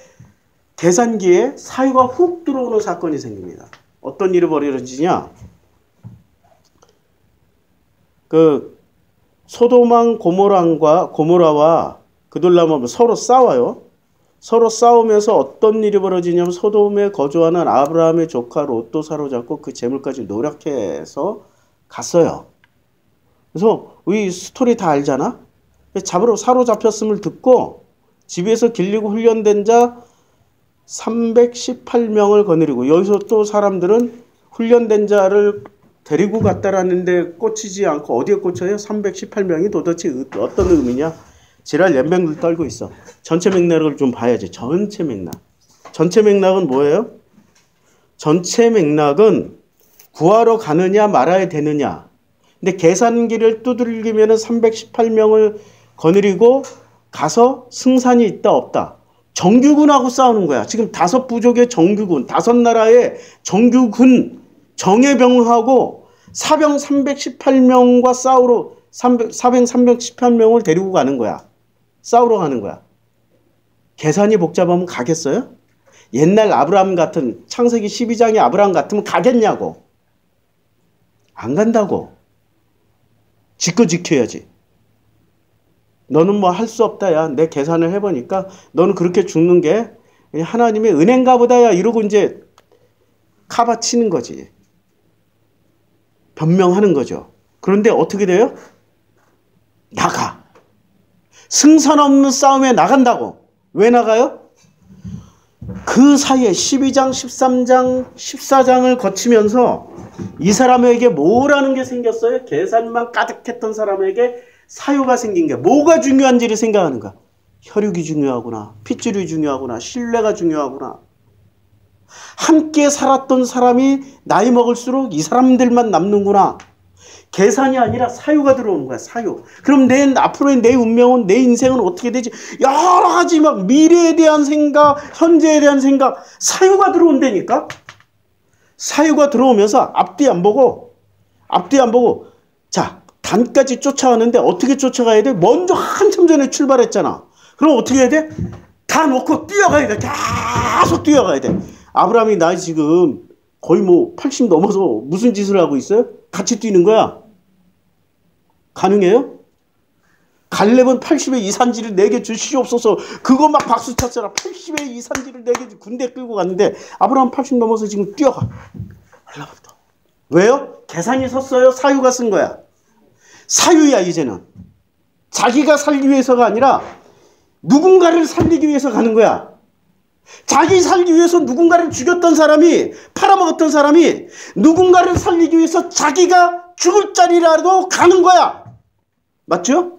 사유가 훅 들어오는 사건이 생깁니다. 어떤 일이 벌어지냐? 그 소돔왕 고모라와 그돌라마 서로 싸워요. 서로 싸우면서 어떤 일이 벌어지냐면 소돔에 거주하는 아브라함의 조카 롯도 사로잡고 그 재물까지 노력해서 갔어요. 그래서 우리 스토리 다 알잖아. 잡으러 사로잡혔음을 듣고 집에서 길리고 훈련된 자 318명을 거느리고 여기서 또 사람들은 훈련된 자를 데리고 갔다라는데 꽂히지 않고 어디에 꽂혀요? 318명이 도대체 어떤 의미냐? 지랄 연병들 떨고 있어. 전체 맥락을 좀 봐야지. 전체 맥락은 뭐예요? 전체 맥락은 구하러 가느냐 말아야 되느냐. 근데 계산기를 두들기면 318명을 거느리고 가서 승산이 있다 없다. 정규군하고 싸우는 거야. 지금 5부족의 정규군, 5나라의 정규군, 정예병하고 사병 318명과 사병 318명을 데리고 가는 거야. 싸우러 가는 거야. 계산이 복잡하면 가겠어요? 옛날 아브라함 같은 창세기 12장의 아브라함 같으면 가겠냐고. 안 간다고. 지껏 지켜야지. 너는 뭐 할 수 없다. 야, 내 계산을 해보니까 너는 그렇게 죽는 게 하나님의 은혜인가 보다. 야, 이러고 이제 카바치는 거지. 변명하는 거죠. 그런데 어떻게 돼요? 나가. 승산 없는 싸움에 나간다고. 왜 나가요? 그 사이에 12장, 13장, 14장을 거치면서 이 사람에게 뭐라는 게 생겼어요? 계산만 가득했던 사람에게 사유가 생긴 게 뭐가 중요한지를 생각하는 거야. 혈육이 중요하구나. 핏줄이 중요하구나. 신뢰가 중요하구나. 함께 살았던 사람이 나이 먹을수록 이 사람들만 남는구나. 계산이 아니라 사유가 들어오는 거야. 사유. 그럼 앞으로의 내 운명은, 내 인생은 어떻게 되지? 여러 가지 막 미래에 대한 생각, 현재에 대한 생각, 사유가 들어온다니까? 사유가 들어오면서 앞뒤 안 보고 자, 단까지 쫓아가는데 어떻게 쫓아가야 돼? 먼저 한참 전에 출발했잖아. 그럼 어떻게 해야 돼? 다 놓고 뛰어가야 돼. 계속 뛰어가야 돼. 아브라함이 나이 지금 거의 뭐 80 넘어서 무슨 짓을 하고 있어요? 같이 뛰는 거야. 가능해요? 갈렙은 80의 이산지를 내게 주시옵소서. 그거 막 박수 쳤잖아. 80의 이산지를 내게 군대 끌고 갔는데 아브라함 80 넘어서 지금 뛰어가. 할라부터. 왜요? 계산이 섰어요? 사유가 쓴 거야. 사유야 이제는. 자기가 살기 위해서가 아니라 누군가를 살리기 위해서 가는 거야. 자기 살기 위해서 누군가를 죽였던 사람이, 팔아먹었던 사람이 누군가를 살리기 위해서 자기가 죽을 자리라도 가는 거야. 맞죠?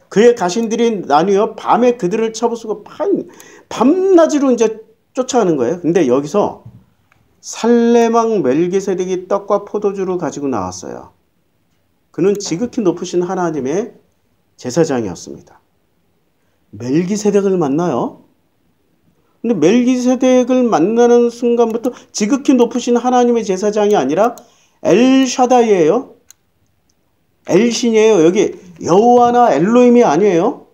그의 가신들이 나뉘어 밤에 그들을 쳐부수고 밤낮으로 이제 쫓아가는 거예요. 근데 여기서 살레망 멜기세덱이 떡과 포도주를 가지고 나왔어요. 그는 지극히 높으신 하나님의 제사장이었습니다. 멜기세덱을 만나요. 근데 멜기세덱을 만나는 순간부터 지극히 높으신 하나님의 제사장이 아니라 엘샤다이예요. 엘신이에요. 여기 여호와나 엘로힘이 아니에요.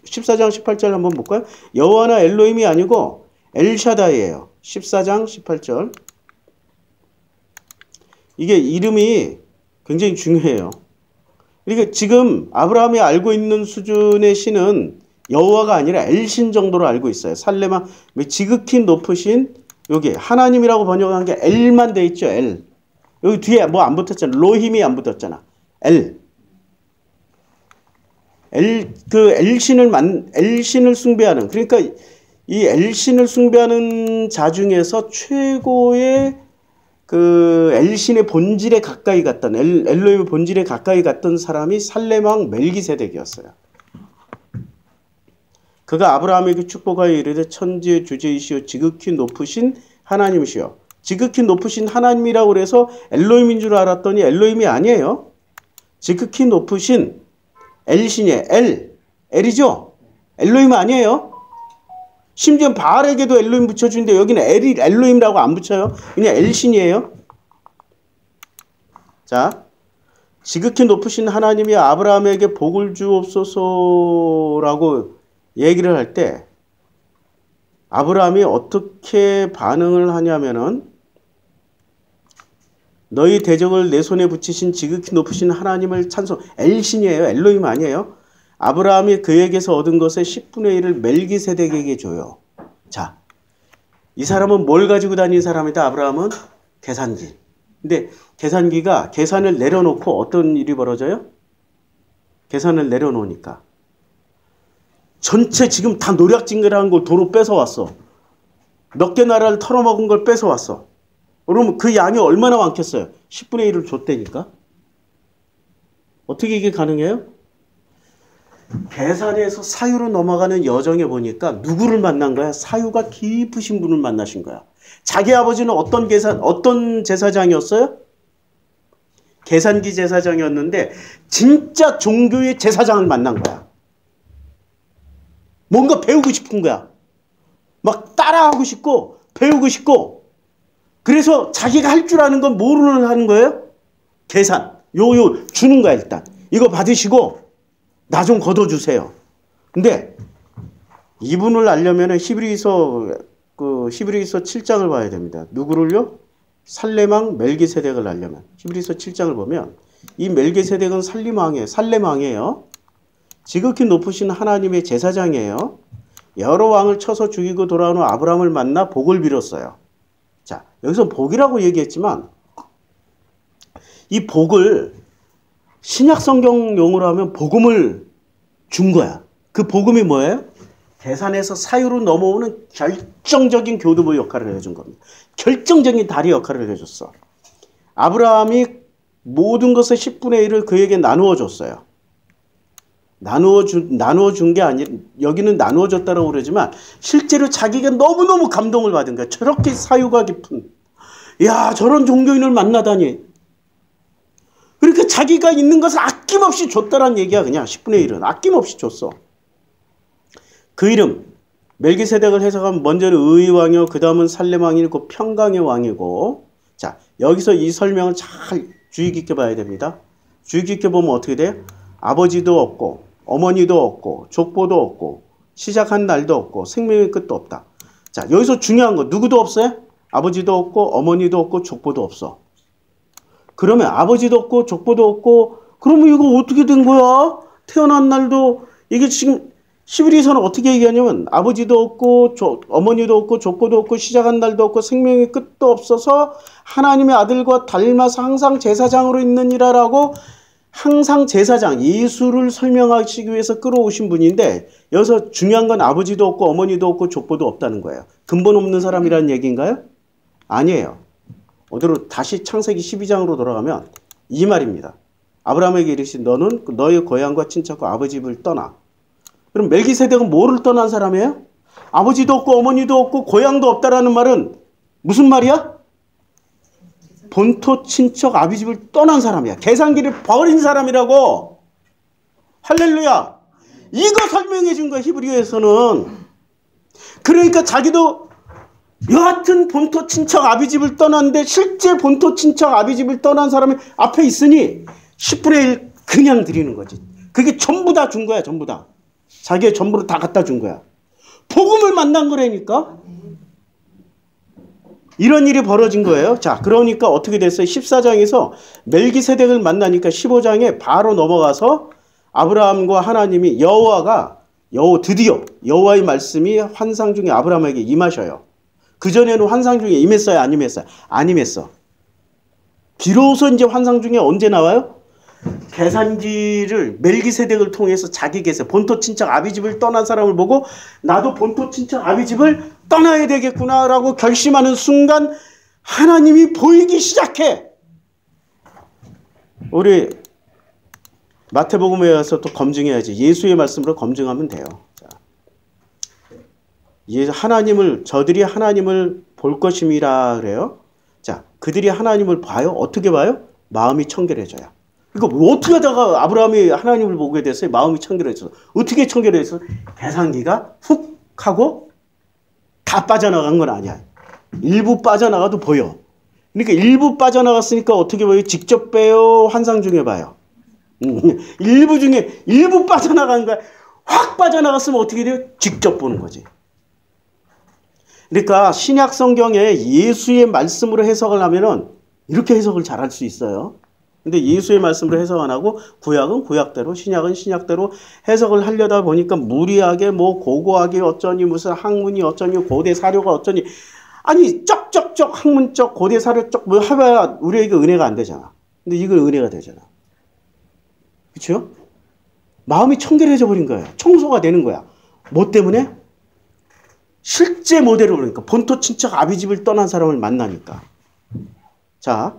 14장 18절 한번 볼까요? 여호와나 엘로힘이 아니고 엘샤다이예요. 14장 18절. 이게 이름이 굉장히 중요해요. 그러니까 지금 아브라함이 알고 있는 수준의 신은 여호와가 아니라 엘신 정도로 알고 있어요. 살레망 지극히 높으신, 여기 하나님이라고 번역한 게 엘만 돼 있죠. 엘. 여기 뒤에 뭐 안 붙었잖아. 로힘이 안 붙었잖아. 엘. 엘신을 숭배하는, 그러니까 이 엘신을 숭배하는 자 중에서 최고의 그 엘신의 본질에 가까이 갔던, 엘로힘의 본질에 가까이 갔던 사람이 살레망 멜기세덱이었어요. 그가 아브라함에게 축복하여 이르되 천지의 주제이시오 지극히 높으신 하나님이시오. 지극히 높으신 하나님이라고 그래서 엘로힘인 줄 알았더니 엘로힘이 아니에요. 지극히 높으신 엘신이에요. 엘이죠? 엘로힘 아니에요. 심지어 바알에게도 엘로힘 붙여주는데 여기는 엘로힘이라고 안 붙여요. 그냥 엘신이에요. 자, 지극히 높으신 하나님이 아브라함에게 복을 주옵소서라고 얘기를 할 때 아브라함이 어떻게 반응을 하냐면은 너희 대적을 내 손에 붙이신 지극히 높으신 하나님을 찬송. 엘신이에요. 엘로힘 아니에요. 아브라함이 그에게서 얻은 것의 10분의 1을 멜기세덱에게 줘요. 자, 이 사람은 뭘 가지고 다니는 사람이다? 아브라함은 계산기. 근데 계산기가 계산을 내려놓고 어떤 일이 벌어져요? 계산을 내려놓으니까 전체 지금 다 노략진근한 걸 도로 뺏어왔어. 몇 개 나라를 털어먹은 걸 뺏어왔어. 그러면 그 양이 얼마나 많겠어요? 10분의 1을 줬다니까? 어떻게 이게 가능해요? 계산에서 사유로 넘어가는 여정에 보니까 누구를 만난 거야? 사유가 깊으신 분을 만나신 거야. 자기 아버지는 어떤 제사장이었어요? 계산기 제사장이었는데 진짜 종교의 제사장을 만난 거야. 뭔가 배우고 싶은 거야. 막 따라하고 싶고 배우고 싶고. 그래서 자기가 할 줄 아는 건 뭐를 하는 거예요? 계산. 요 주는 거야 일단. 이거 받으시고 나 좀 걷어주세요. 근데 이분을 알려면 히브리서 7장을 봐야 됩니다. 누구를요? 살레망 멜기세덱을 알려면 히브리서 7장을 보면 이 멜기세덱은 살레망이에요. 지극히 높으신 하나님의 제사장이에요. 여러 왕을 쳐서 죽이고 돌아온 후 아브라함을 만나 복을 빌었어요. 자, 여기서 복이라고 얘기했지만 이 복을 신약 성경 용어로 하면 복음을 준 거야. 그 복음이 뭐예요? 계산에서 사유로 넘어오는 결정적인 교두보 역할을 해준 겁니다. 결정적인 다리 역할을 해줬어. 아브라함이 모든 것의 10분의 1을 그에게 나누어 줬어요. 나누어 준 게 아니라, 여기는 나누어 줬다고 그러지만 실제로 자기가 너무너무 감동을 받은 거야. 저렇게 사유가 깊은, 야, 저런 종교인을 만나다니. 그러니까 자기가 있는 것을 아낌없이 줬다라는 얘기야. 그냥 10분의 1은 아낌없이 줬어. 그 이름 멜기세덱을 해석하면 먼저는 의의 왕이요, 그 다음은 살레망이고 평강의 왕이고. 자, 여기서 이 설명을 잘 주의 깊게 봐야 됩니다. 주의 깊게 보면 어떻게 돼요? 아버지도 없고 어머니도 없고 족보도 없고 시작한 날도 없고 생명의 끝도 없다. 자, 여기서 중요한 거 누구도 없어요? 아버지도 없고 어머니도 없고 족보도 없어. 그러면 아버지도 없고 족보도 없고 그러면 이거 어떻게 된 거야? 태어난 날도 이게 지금 히브리서는 어떻게 얘기하냐면 아버지도 없고 어머니도 없고 족보도 없고 시작한 날도 없고 생명의 끝도 없어서 하나님의 아들과 닮아서 항상 제사장으로 있느니라라고 항상 제사장 예수를 설명하시기 위해서 끌어오신 분인데 여기서 중요한 건 아버지도 없고 어머니도 없고 족보도 없다는 거예요. 근본 없는 사람이라는 얘기인가요? 아니에요. 어디로 다시 창세기 12장으로 돌아가면 이 말입니다. 아브라함에게 이르신 너는 너의 고향과 친척과 아버지 집을 떠나. 그럼 멜기세덱은 뭐를 떠난 사람이에요? 아버지도 없고 어머니도 없고 고향도 없다라는 말은 무슨 말이야? 본토 친척 아비 집을 떠난 사람이야. 계산기를 버린 사람이라고. 할렐루야. 이거 설명해 준 거야 히브리어에서는. 그러니까 자기도 여하튼 본토 친척 아비 집을 떠났는데 실제 본토 친척 아비 집을 떠난 사람이 앞에 있으니 10분의 1 그냥 드리는 거지. 그게 전부 다 준 거야. 전부 다. 자기의 전부를 다 갖다 준 거야. 복음을 만난 거라니까. 이런 일이 벌어진 거예요. 자, 그러니까 어떻게 됐어요? 14장에서 멜기세덱을 만나니까 15장에 바로 넘어가서 아브라함과 하나님이 드디어 여호와의 말씀이 환상 중에 아브라함에게 임하셔요. 그전에는 환상 중에 임했어요? 안 임했어요? 안 임했어. 비로소 이제 환상 중에 언제 나와요? 계산기를 멜기세덱을 통해서 자기 계세 본토 친척 아비집을 떠난 사람을 보고 나도 본토 친척 아비집을 떠나야 되겠구나라고 결심하는 순간 하나님이 보이기 시작해. 우리 마태복음에 와서 또 검증해야지. 예수의 말씀으로 검증하면 돼요. 자, 저들이 하나님을 볼 것임이라 그래요. 자, 그들이 하나님을 봐요. 어떻게 봐요? 마음이 청결해져요. 그러니까 어떻게 하다가 아브라함이 하나님을 보게 됐어요? 마음이 청결해졌어. 어떻게 청결해졌어? 계산기가 훅 하고 다 빠져나간 건 아니야. 일부 빠져나가도 보여. 그러니까 일부 빠져나갔으니까 어떻게 봐요? 직접 빼요? 환상 중에 봐요? 일부 빠져나간 거야. 확 빠져나갔으면 어떻게 돼요? 직접 보는 거지. 그러니까 신약 성경에 예수의 말씀으로 해석을 하면은 이렇게 해석을 잘할 수 있어요. 근데 예수의 말씀으로 해석 안 하고 구약은 구약대로 신약은 신약대로 해석을 하려다 보니까 무리하게 뭐 고고하게 어쩌니 무슨 학문이 어쩌니 고대 사료가 어쩌니 아니 쩍쩍쩍 학문적 고대 사료 쪽 뭐 해봐야 우리에게 은혜가 안 되잖아. 근데 이건 은혜가 되잖아. 그렇죠? 마음이 청결해져 버린 거예요. 청소가 되는 거야. 뭐 때문에? 실제 모델을 보니까 본토 친척 아비집을 떠난 사람을 만나니까. 자,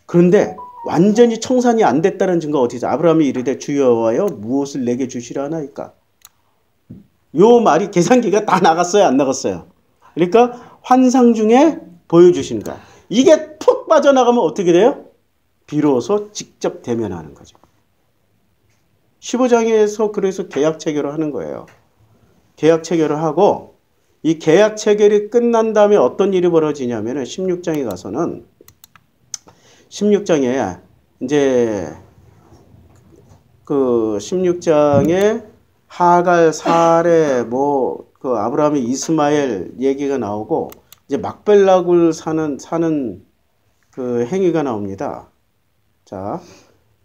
그런데 완전히 청산이 안 됐다는 증거 어디서? 아브라함이 이르되 주여 여호와여 무엇을 내게 주시라 하나이까? 요 말이 계산기가 다 나갔어요? 안 나갔어요? 그러니까 환상 중에 보여주시는 거야. 이게 푹 빠져나가면 어떻게 돼요? 비로소 직접 대면하는 거죠. 15장에서 그래서 계약 체결을 하는 거예요. 계약 체결을 하고 이 계약 체결이 끝난 다음에 어떤 일이 벌어지냐면은 16장에 가서는 16장에 이제 그 16장에 하갈, 사레, 그 아브라함의 이스마엘 얘기가 나오고 이제 막벨락을 사는 그 행위가 나옵니다. 자,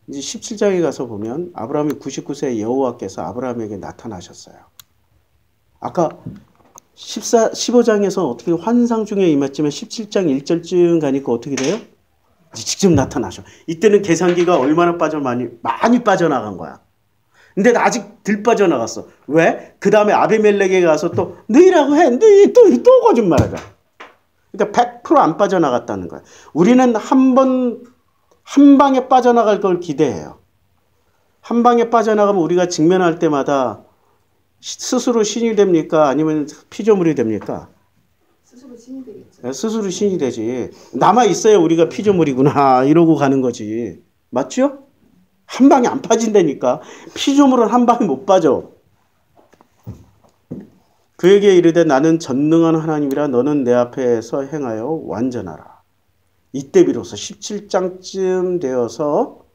이제 17장에 가서 보면 아브라함이 99세 여호와께서 아브라함에게 나타나셨어요. 아까 15장에서 어떻게 환상 중에 임했지만 17장 1절쯤 가니까 어떻게 돼요? 직접 나타나셔. 이때는 계산기가 얼마나 많이 빠져나간 거야. 근데 아직 덜 빠져나갔어. 왜? 그 다음에 아비멜렉에 가서 또 너희라고 해. 너희 또 거짓말하자. 그러니까 100% 안 빠져나갔다는 거야. 우리는 한 방에 빠져나갈 걸 기대해요. 한 방에 빠져나가면 우리가 직면할 때마다 스스로 신이 됩니까? 아니면 피조물이 됩니까? 스스로 신이 되겠죠. 스스로 신이 되지. 남아있어야 우리가 피조물이구나 이러고 가는 거지. 맞죠? 한 방에 안 빠진다니까. 피조물은 한 방에 못 빠져. 그에게 이르되 나는 전능한 하나님이라 너는 내 앞에서 행하여 완전하라. 이때 비로소 17장쯤 되어서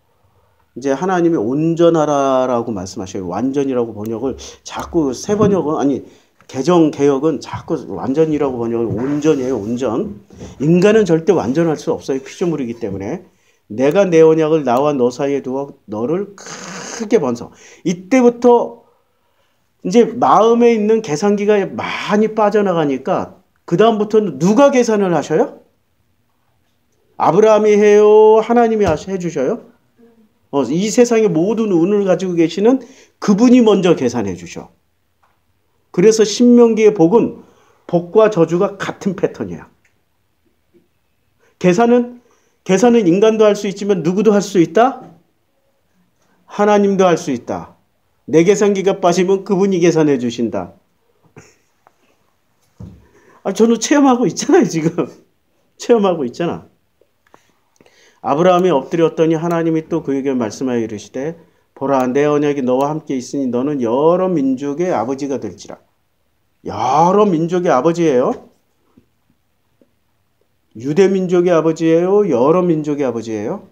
이제 하나님이 온전하라라고 말씀하셔요. 완전이라고 번역을 자꾸 새 번역은 아니 개역은 자꾸 완전이라고 번역을 온전이에요. 온전. 인간은 절대 완전할 수 없어요. 피조물이기 때문에. 내가 내 언약을 나와 너 사이에 두어 너를 크게 번성. 이때부터 이제 마음에 있는 계산기가 많이 빠져나가니까 그 다음부터는 누가 계산을 하셔요? 아브라함이 해요? 하나님이 해주셔요? 이 세상의 모든 운을 가지고 계시는 그분이 먼저 계산해 주셔. 그래서 신명기의 복은 복과 저주가 같은 패턴이야. 계산은 인간도 할 수 있지만 누구도 할 수 있다? 하나님도 할 수 있다. 내 계산기가 빠지면 그분이 계산해 주신다. 저는 체험하고 있잖아요, 지금. 체험하고 있잖아. 아브라함이 엎드렸더니 하나님이 또 그에게 말씀하여 이르시되 보라 내 언약이 너와 함께 있으니 너는 여러 민족의 아버지가 될지라. 여러 민족의 아버지예요. 유대 민족의 아버지예요. 여러 민족의 아버지예요.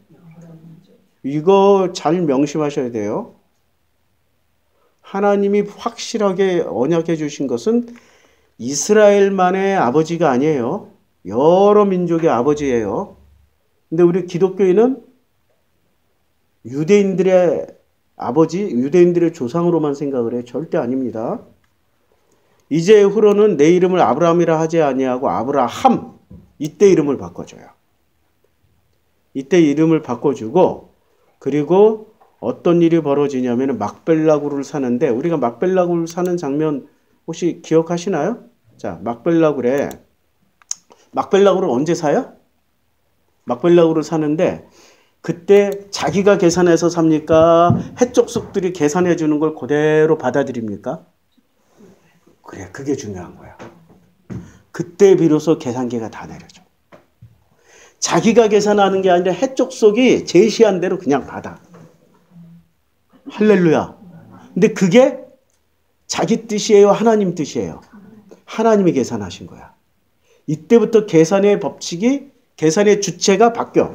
이거 잘 명심하셔야 돼요. 하나님이 확실하게 언약해 주신 것은 이스라엘만의 아버지가 아니에요. 여러 민족의 아버지예요. 근데 우리 기독교인은 유대인들의 아버지, 유대인들의 조상으로만 생각을 해요. 절대 아닙니다. 이제후로는 내 이름을 아브라함이라 하지 아니하고 아브라함, 이때 이름을 바꿔줘요. 이때 이름을 바꿔주고 그리고 어떤 일이 벌어지냐면 막벨라굴을 사는데 우리가 막벨라굴 사는 장면 혹시 기억하시나요? 자, 막벨라굴을 언제 사요? 막벨라굴을 사는데 그때 자기가 계산해서 삽니까? 해족속들이 계산해 주는 걸 그대로 받아들입니까? 그래, 그게 중요한 거야. 그때 비로소 계산기가 다 내려져. 자기가 계산하는 게 아니라 해족속이 제시한 대로 그냥 받아. 할렐루야. 근데 그게 자기 뜻이에요? 하나님 뜻이에요? 하나님이 계산하신 거야. 이때부터 계산의 법칙이 계산의 주체가 바뀌어.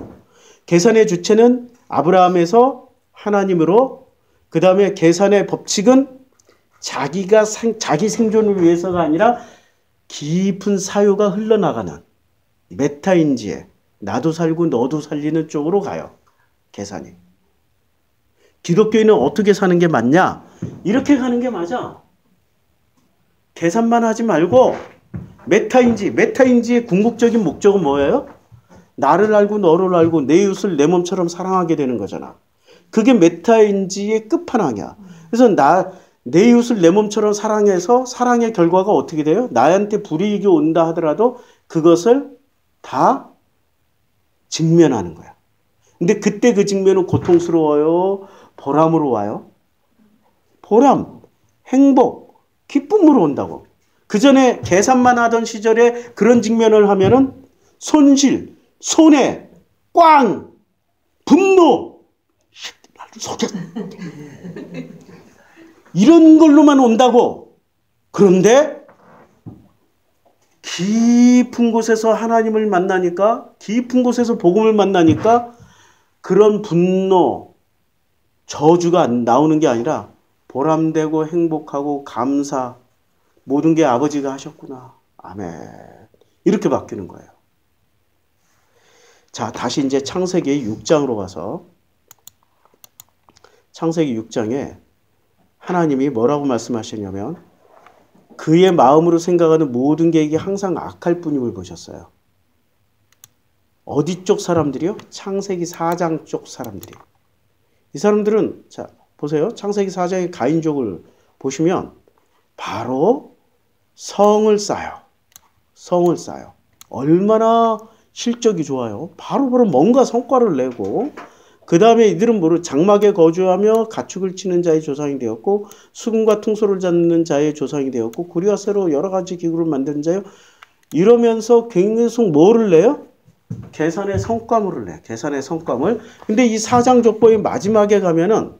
계산의 주체는 아브라함에서 하나님으로 그 다음에 계산의 법칙은 자기 생존을 위해서가 아니라 깊은 사유가 흘러나가는 메타인지에 나도 살고 너도 살리는 쪽으로 가요. 계산이. 기독교인은 어떻게 사는 게 맞냐? 이렇게 가는 게 맞아. 계산만 하지 말고 메타인지의 궁극적인 목적은 뭐예요? 나를 알고 너를 알고 내 이웃을 내 몸처럼 사랑하게 되는 거잖아. 그게 메타인지의 끝판왕이야. 그래서 내 이웃을 내 몸처럼 사랑해서 사랑의 결과가 어떻게 돼요? 나한테 불이익이 온다 하더라도 그것을 다 직면하는 거야. 근데 그때 그 직면은 고통스러워요? 보람으로 와요? 보람, 행복, 기쁨으로 온다고. 그 전에 계산만 하던 시절에 그런 직면을 하면은 손실, 손해, 꽝, 분노, 속여. 이런 걸로만 온다고. 그런데 깊은 곳에서 하나님을 만나니까, 깊은 곳에서 복음을 만나니까 그런 분노, 저주가 나오는 게 아니라 보람되고 행복하고 감사, 모든 게 아버지가 하셨구나. 아멘. 이렇게 바뀌는 거예요. 자, 다시 이제 창세기 6장으로 가서 창세기 6장에 하나님이 뭐라고 말씀하셨냐면 그의 마음으로 생각하는 모든 계획이 항상 악할 뿐임을 보셨어요. 어디 쪽 사람들이요? 창세기 4장 쪽 사람들이. 이 사람들은 자 보세요. 창세기 4장의 가인족을 보시면 바로 성을 쌓아요. 성을 쌓아요. 얼마나 실적이 좋아요. 바로 뭔가 성과를 내고 그 다음에 이들은 장막에 거주하며 가축을 치는 자의 조상이 되었고 수금과 퉁소를 잡는 자의 조상이 되었고 구리와 쇠로 여러 가지 기구를 만드는 자요. 이러면서 계속 뭐를 내요? 계산의 성과물을 내. 계산의 성과물. 근데 이 4장 족보의 마지막에 가면은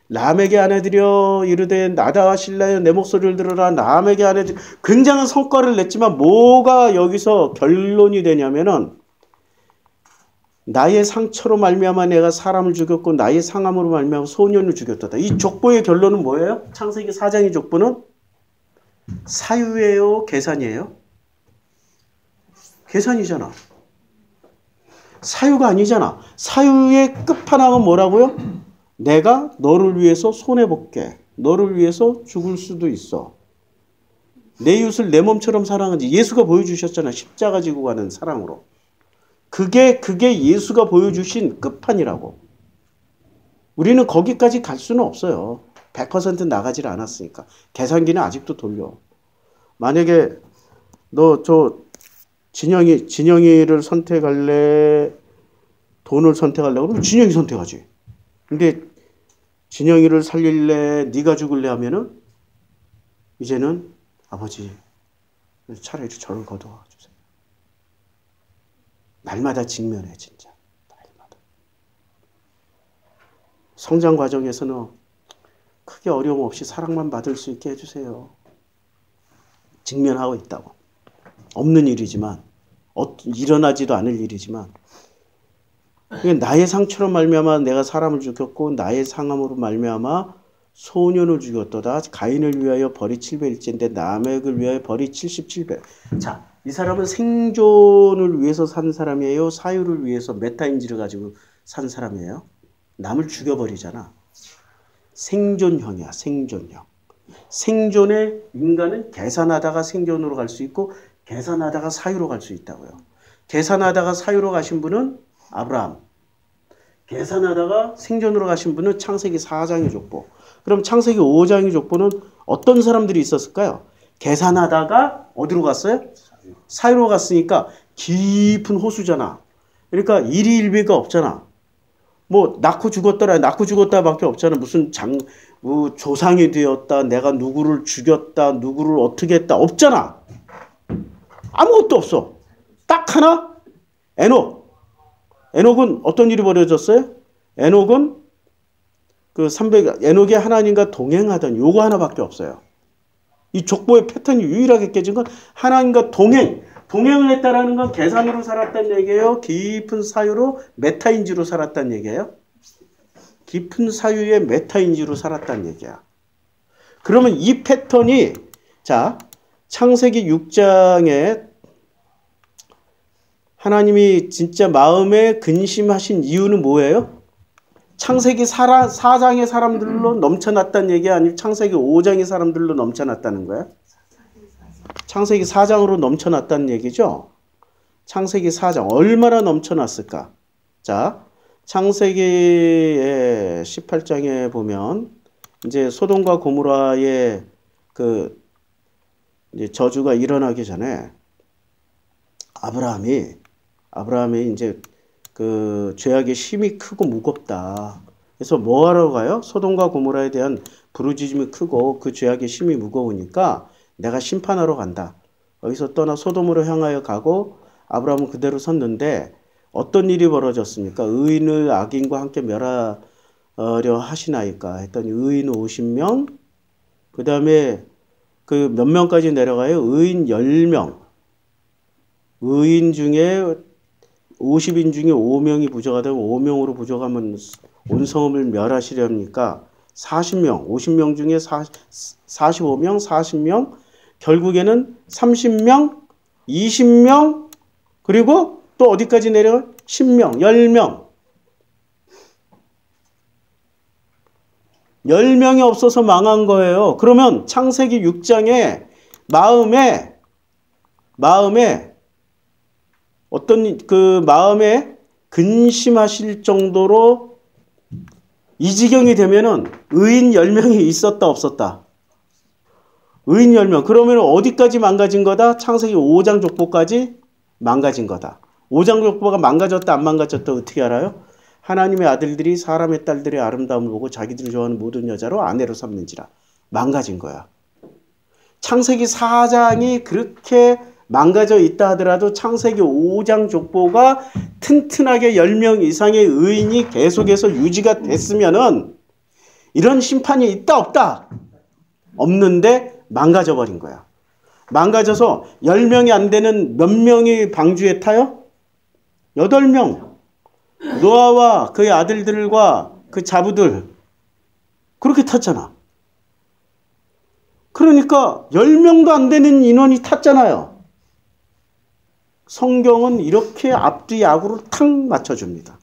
람에게 아내들여 이르되 나다와 실라여 내 목소리를 들어라. 람에게 아내들 굉장한 성과를 냈지만 뭐가 여기서 결론이 되냐면은 나의 상처로 말미암아 내가 사람을 죽였고 나의 상함으로 말미암아 소년을 죽였다. 이 족보의 결론은 뭐예요? 창세기 4장의 족보는 사유예요? 계산이에요? 계산이잖아. 사유가 아니잖아. 사유의 끝판왕은 뭐라고요? 내가 너를 위해서 손해볼게. 너를 위해서 죽을 수도 있어. 내 이웃을 내 몸처럼 사랑하지. 예수가 보여주셨잖아. 십자가 지고 가는 사랑으로. 그게 예수가 보여주신 끝판이라고. 우리는 거기까지 갈 수는 없어요. 100% 나가질 않았으니까. 계산기는 아직도 돌려. 만약에 너 진영이를 선택할래? 돈을 선택할래? 그러면 진영이 선택하지. 근데 진영이를 살릴래? 네가 죽을래? 하면은 이제는 아버지 차라리 저를 거둬 주세요. 날마다 직면해 진짜. 날마다. 성장 과정에서는 크게 어려움 없이 사랑만 받을 수 있게 해주세요. 직면하고 있다고. 없는 일이지만 일어나지도 않을 일이지만 나의 상처로 말미암아 내가 사람을 죽였고 나의 상함으로 말미암아 소년을 죽였도다. 가인을 위하여 벌이 7배일진데 라멕을 위하여 벌이 77배. 자, 이 사람은 생존을 위해서 산 사람이에요? 사유를 위해서 메타인지를 가지고 산 사람이에요? 남을 죽여버리잖아. 생존형이야. 생존형. 생존의 인간은 계산하다가 생존으로 갈 수 있고 계산하다가 사유로 갈 수 있다고요. 계산하다가 사유로 가신 분은 아브라함. 계산하다가 생존으로 가신 분은 창세기 4장의 족보. 그럼 창세기 5장의 족보는 어떤 사람들이 있었을까요? 계산하다가 어디로 갔어요? 사유로 갔으니까 깊은 호수잖아. 그러니까 일희일비가 없잖아. 뭐 낳고 죽었다 밖에 없잖아. 무슨 조상이 되었다. 내가 누구를 죽였다. 누구를 어떻게 했다. 없잖아. 아무것도 없어. 딱 하나? 에녹은 어떤 일이 벌어졌어요? 에녹은 에녹이 하나님과 동행하던 요거 하나밖에 없어요. 이 족보의 패턴이 유일하게 깨진 건 하나님과 동행을 했다라는 건 계산으로 살았다는 얘기예요? 깊은 사유로 메타인지로 살았다는 얘기예요? 깊은 사유의 메타인지로 살았다는 얘기야. 그러면 이 패턴이 자 창세기 6장에 하나님이 진짜 마음에 근심하신 이유는 뭐예요? 창세기 4장의 사람들로 넘쳐났다는 얘기 아니면 창세기 5장의 사람들로 넘쳐났다는 거야? 창세기 4장으로 넘쳐났다는 얘기죠? 창세기 4장 얼마나 넘쳐났을까? 자, 창세기 18장에 보면 이제 소돔과 고모라의 이제 저주가 일어나기 전에 아브라함이 이제 죄악의 심이 크고 무겁다. 그래서 뭐 하러 가요? 소돔과 고모라에 대한 부르짖음이 크고 그 죄악의 심이 무거우니까 내가 심판하러 간다. 여기서 떠나 소돔으로 향하여 가고 아브라함은 그대로 섰는데 어떤 일이 벌어졌습니까? 의인을 악인과 함께 멸하려 하시나이까 했더니 의인 50명, 그 다음에 몇 명까지 내려가요? 의인 10명. 의인 중에 50인 중에 5명이 부족하다면 5명으로 부족하면 온 성읍을 멸하시렵니까? 40명, 50명 중에 45명, 40명, 결국에는 30명, 20명, 그리고 또 어디까지 내려가요? 10명, 10명. 10명이 없어서 망한 거예요. 그러면 창세기 6장에 마음에 어떤 마음에 근심하실 정도로 이 지경이 되면은 의인 10명이 있었다 없었다. 의인 10명. 그러면 어디까지 망가진 거다? 창세기 5장 족보까지 망가진 거다. 5장 족보가 망가졌다 안 망가졌다 어떻게 알아요? 하나님의 아들들이 사람의 딸들의 아름다움을 보고 자기들이 좋아하는 모든 여자로 아내로 삼는지라. 망가진 거야. 창세기 4장이 그렇게 망가져 있다 하더라도 창세기 5장 족보가 튼튼하게 10명 이상의 의인이 계속해서 유지가 됐으면은 이런 심판이 있다 없다? 없는데 망가져 버린 거야. 망가져서 10명이 안 되는 몇 명이 방주에 타요? 8명. 노아와 그의 아들들과 그 자부들 그렇게 탔잖아. 그러니까 10명도 안 되는 인원이 탔잖아요. 성경은 이렇게 앞뒤 약으로 탁 맞춰줍니다.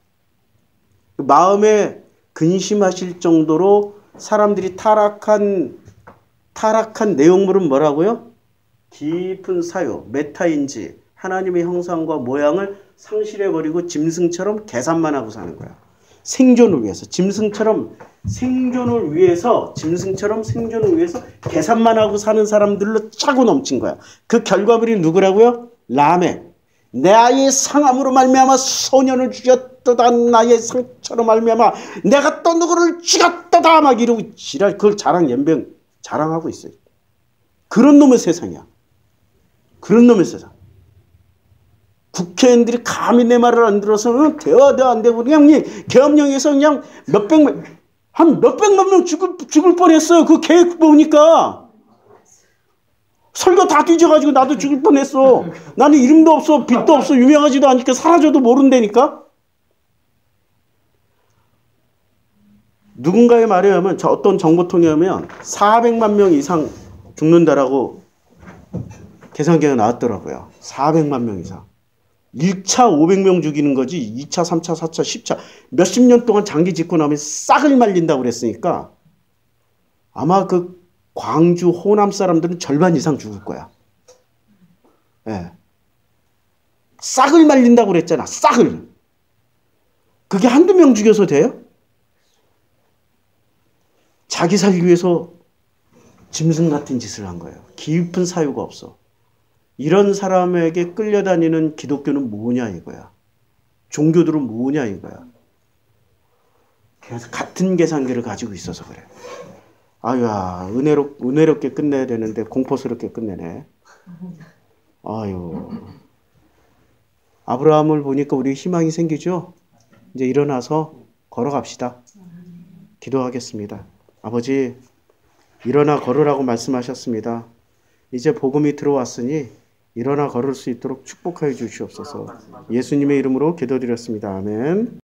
마음에 근심하실 정도로 사람들이 타락한 내용물은 뭐라고요? 깊은 사유, 메타인지 하나님의 형상과 모양을 상실해버리고 짐승처럼 계산만 하고 사는 거야. 생존을 위해서. 짐승처럼 생존을 위해서 계산만 하고 사는 사람들로 차고 넘친 거야. 그 결과물이 누구라고요? 라멕. 내 아이의 상함으로 말미암아 소년을 죽였도다. 나의 상처로 말미암아 내가 또 누구를 죽였도다. 막 이러고 지랄 그걸 자랑하고 있어요. 그런 놈의 세상이야. 그런 놈의 세상. 국회의원들이 감히 내 말을 안 들어서 대화 안 되고 그냥 계엄령에서 그냥 몇백만 명 죽을 뻔했어요. 그 계획 보니까. 설교 다 뒤져가지고 나도 죽을 뻔했어. 나는 이름도 없어, 빛도 없어, 유명하지도 않으니까 사라져도 모른다니까. 누군가의 말에 의하면 어떤 정보통에 의하면 400만 명 이상 죽는다라고 계산계가 나왔더라고요. 400만 명 이상. 1차 500명 죽이는 거지 2차, 3차, 4차, 10차 몇십 년 동안 장기 짓고 나면 싹을 말린다고 그랬으니까 아마 그 광주, 호남 사람들은 절반 이상 죽을 거야. 예. 싹을 말린다고 그랬잖아. 싹을. 그게 한두 명 죽여서 돼요? 자기 살기 위해서 짐승 같은 짓을 한 거예요. 깊은 사유가 없어. 이런 사람에게 끌려다니는 기독교는 뭐냐 이거야. 종교들은 뭐냐 이거야. 그래서 같은 계산기를 가지고 있어서 그래. 아유야, 은혜롭게 끝내야 되는데 공포스럽게 끝내네. 아유. 아브라함을 보니까 우리 희망이 생기죠? 이제 일어나서 걸어갑시다. 기도하겠습니다. 아버지, 일어나 걸으라고 말씀하셨습니다. 이제 복음이 들어왔으니 일어나 걸을 수 있도록 축복하여 주시옵소서. 예수님의 이름으로 기도드렸습니다. 아멘.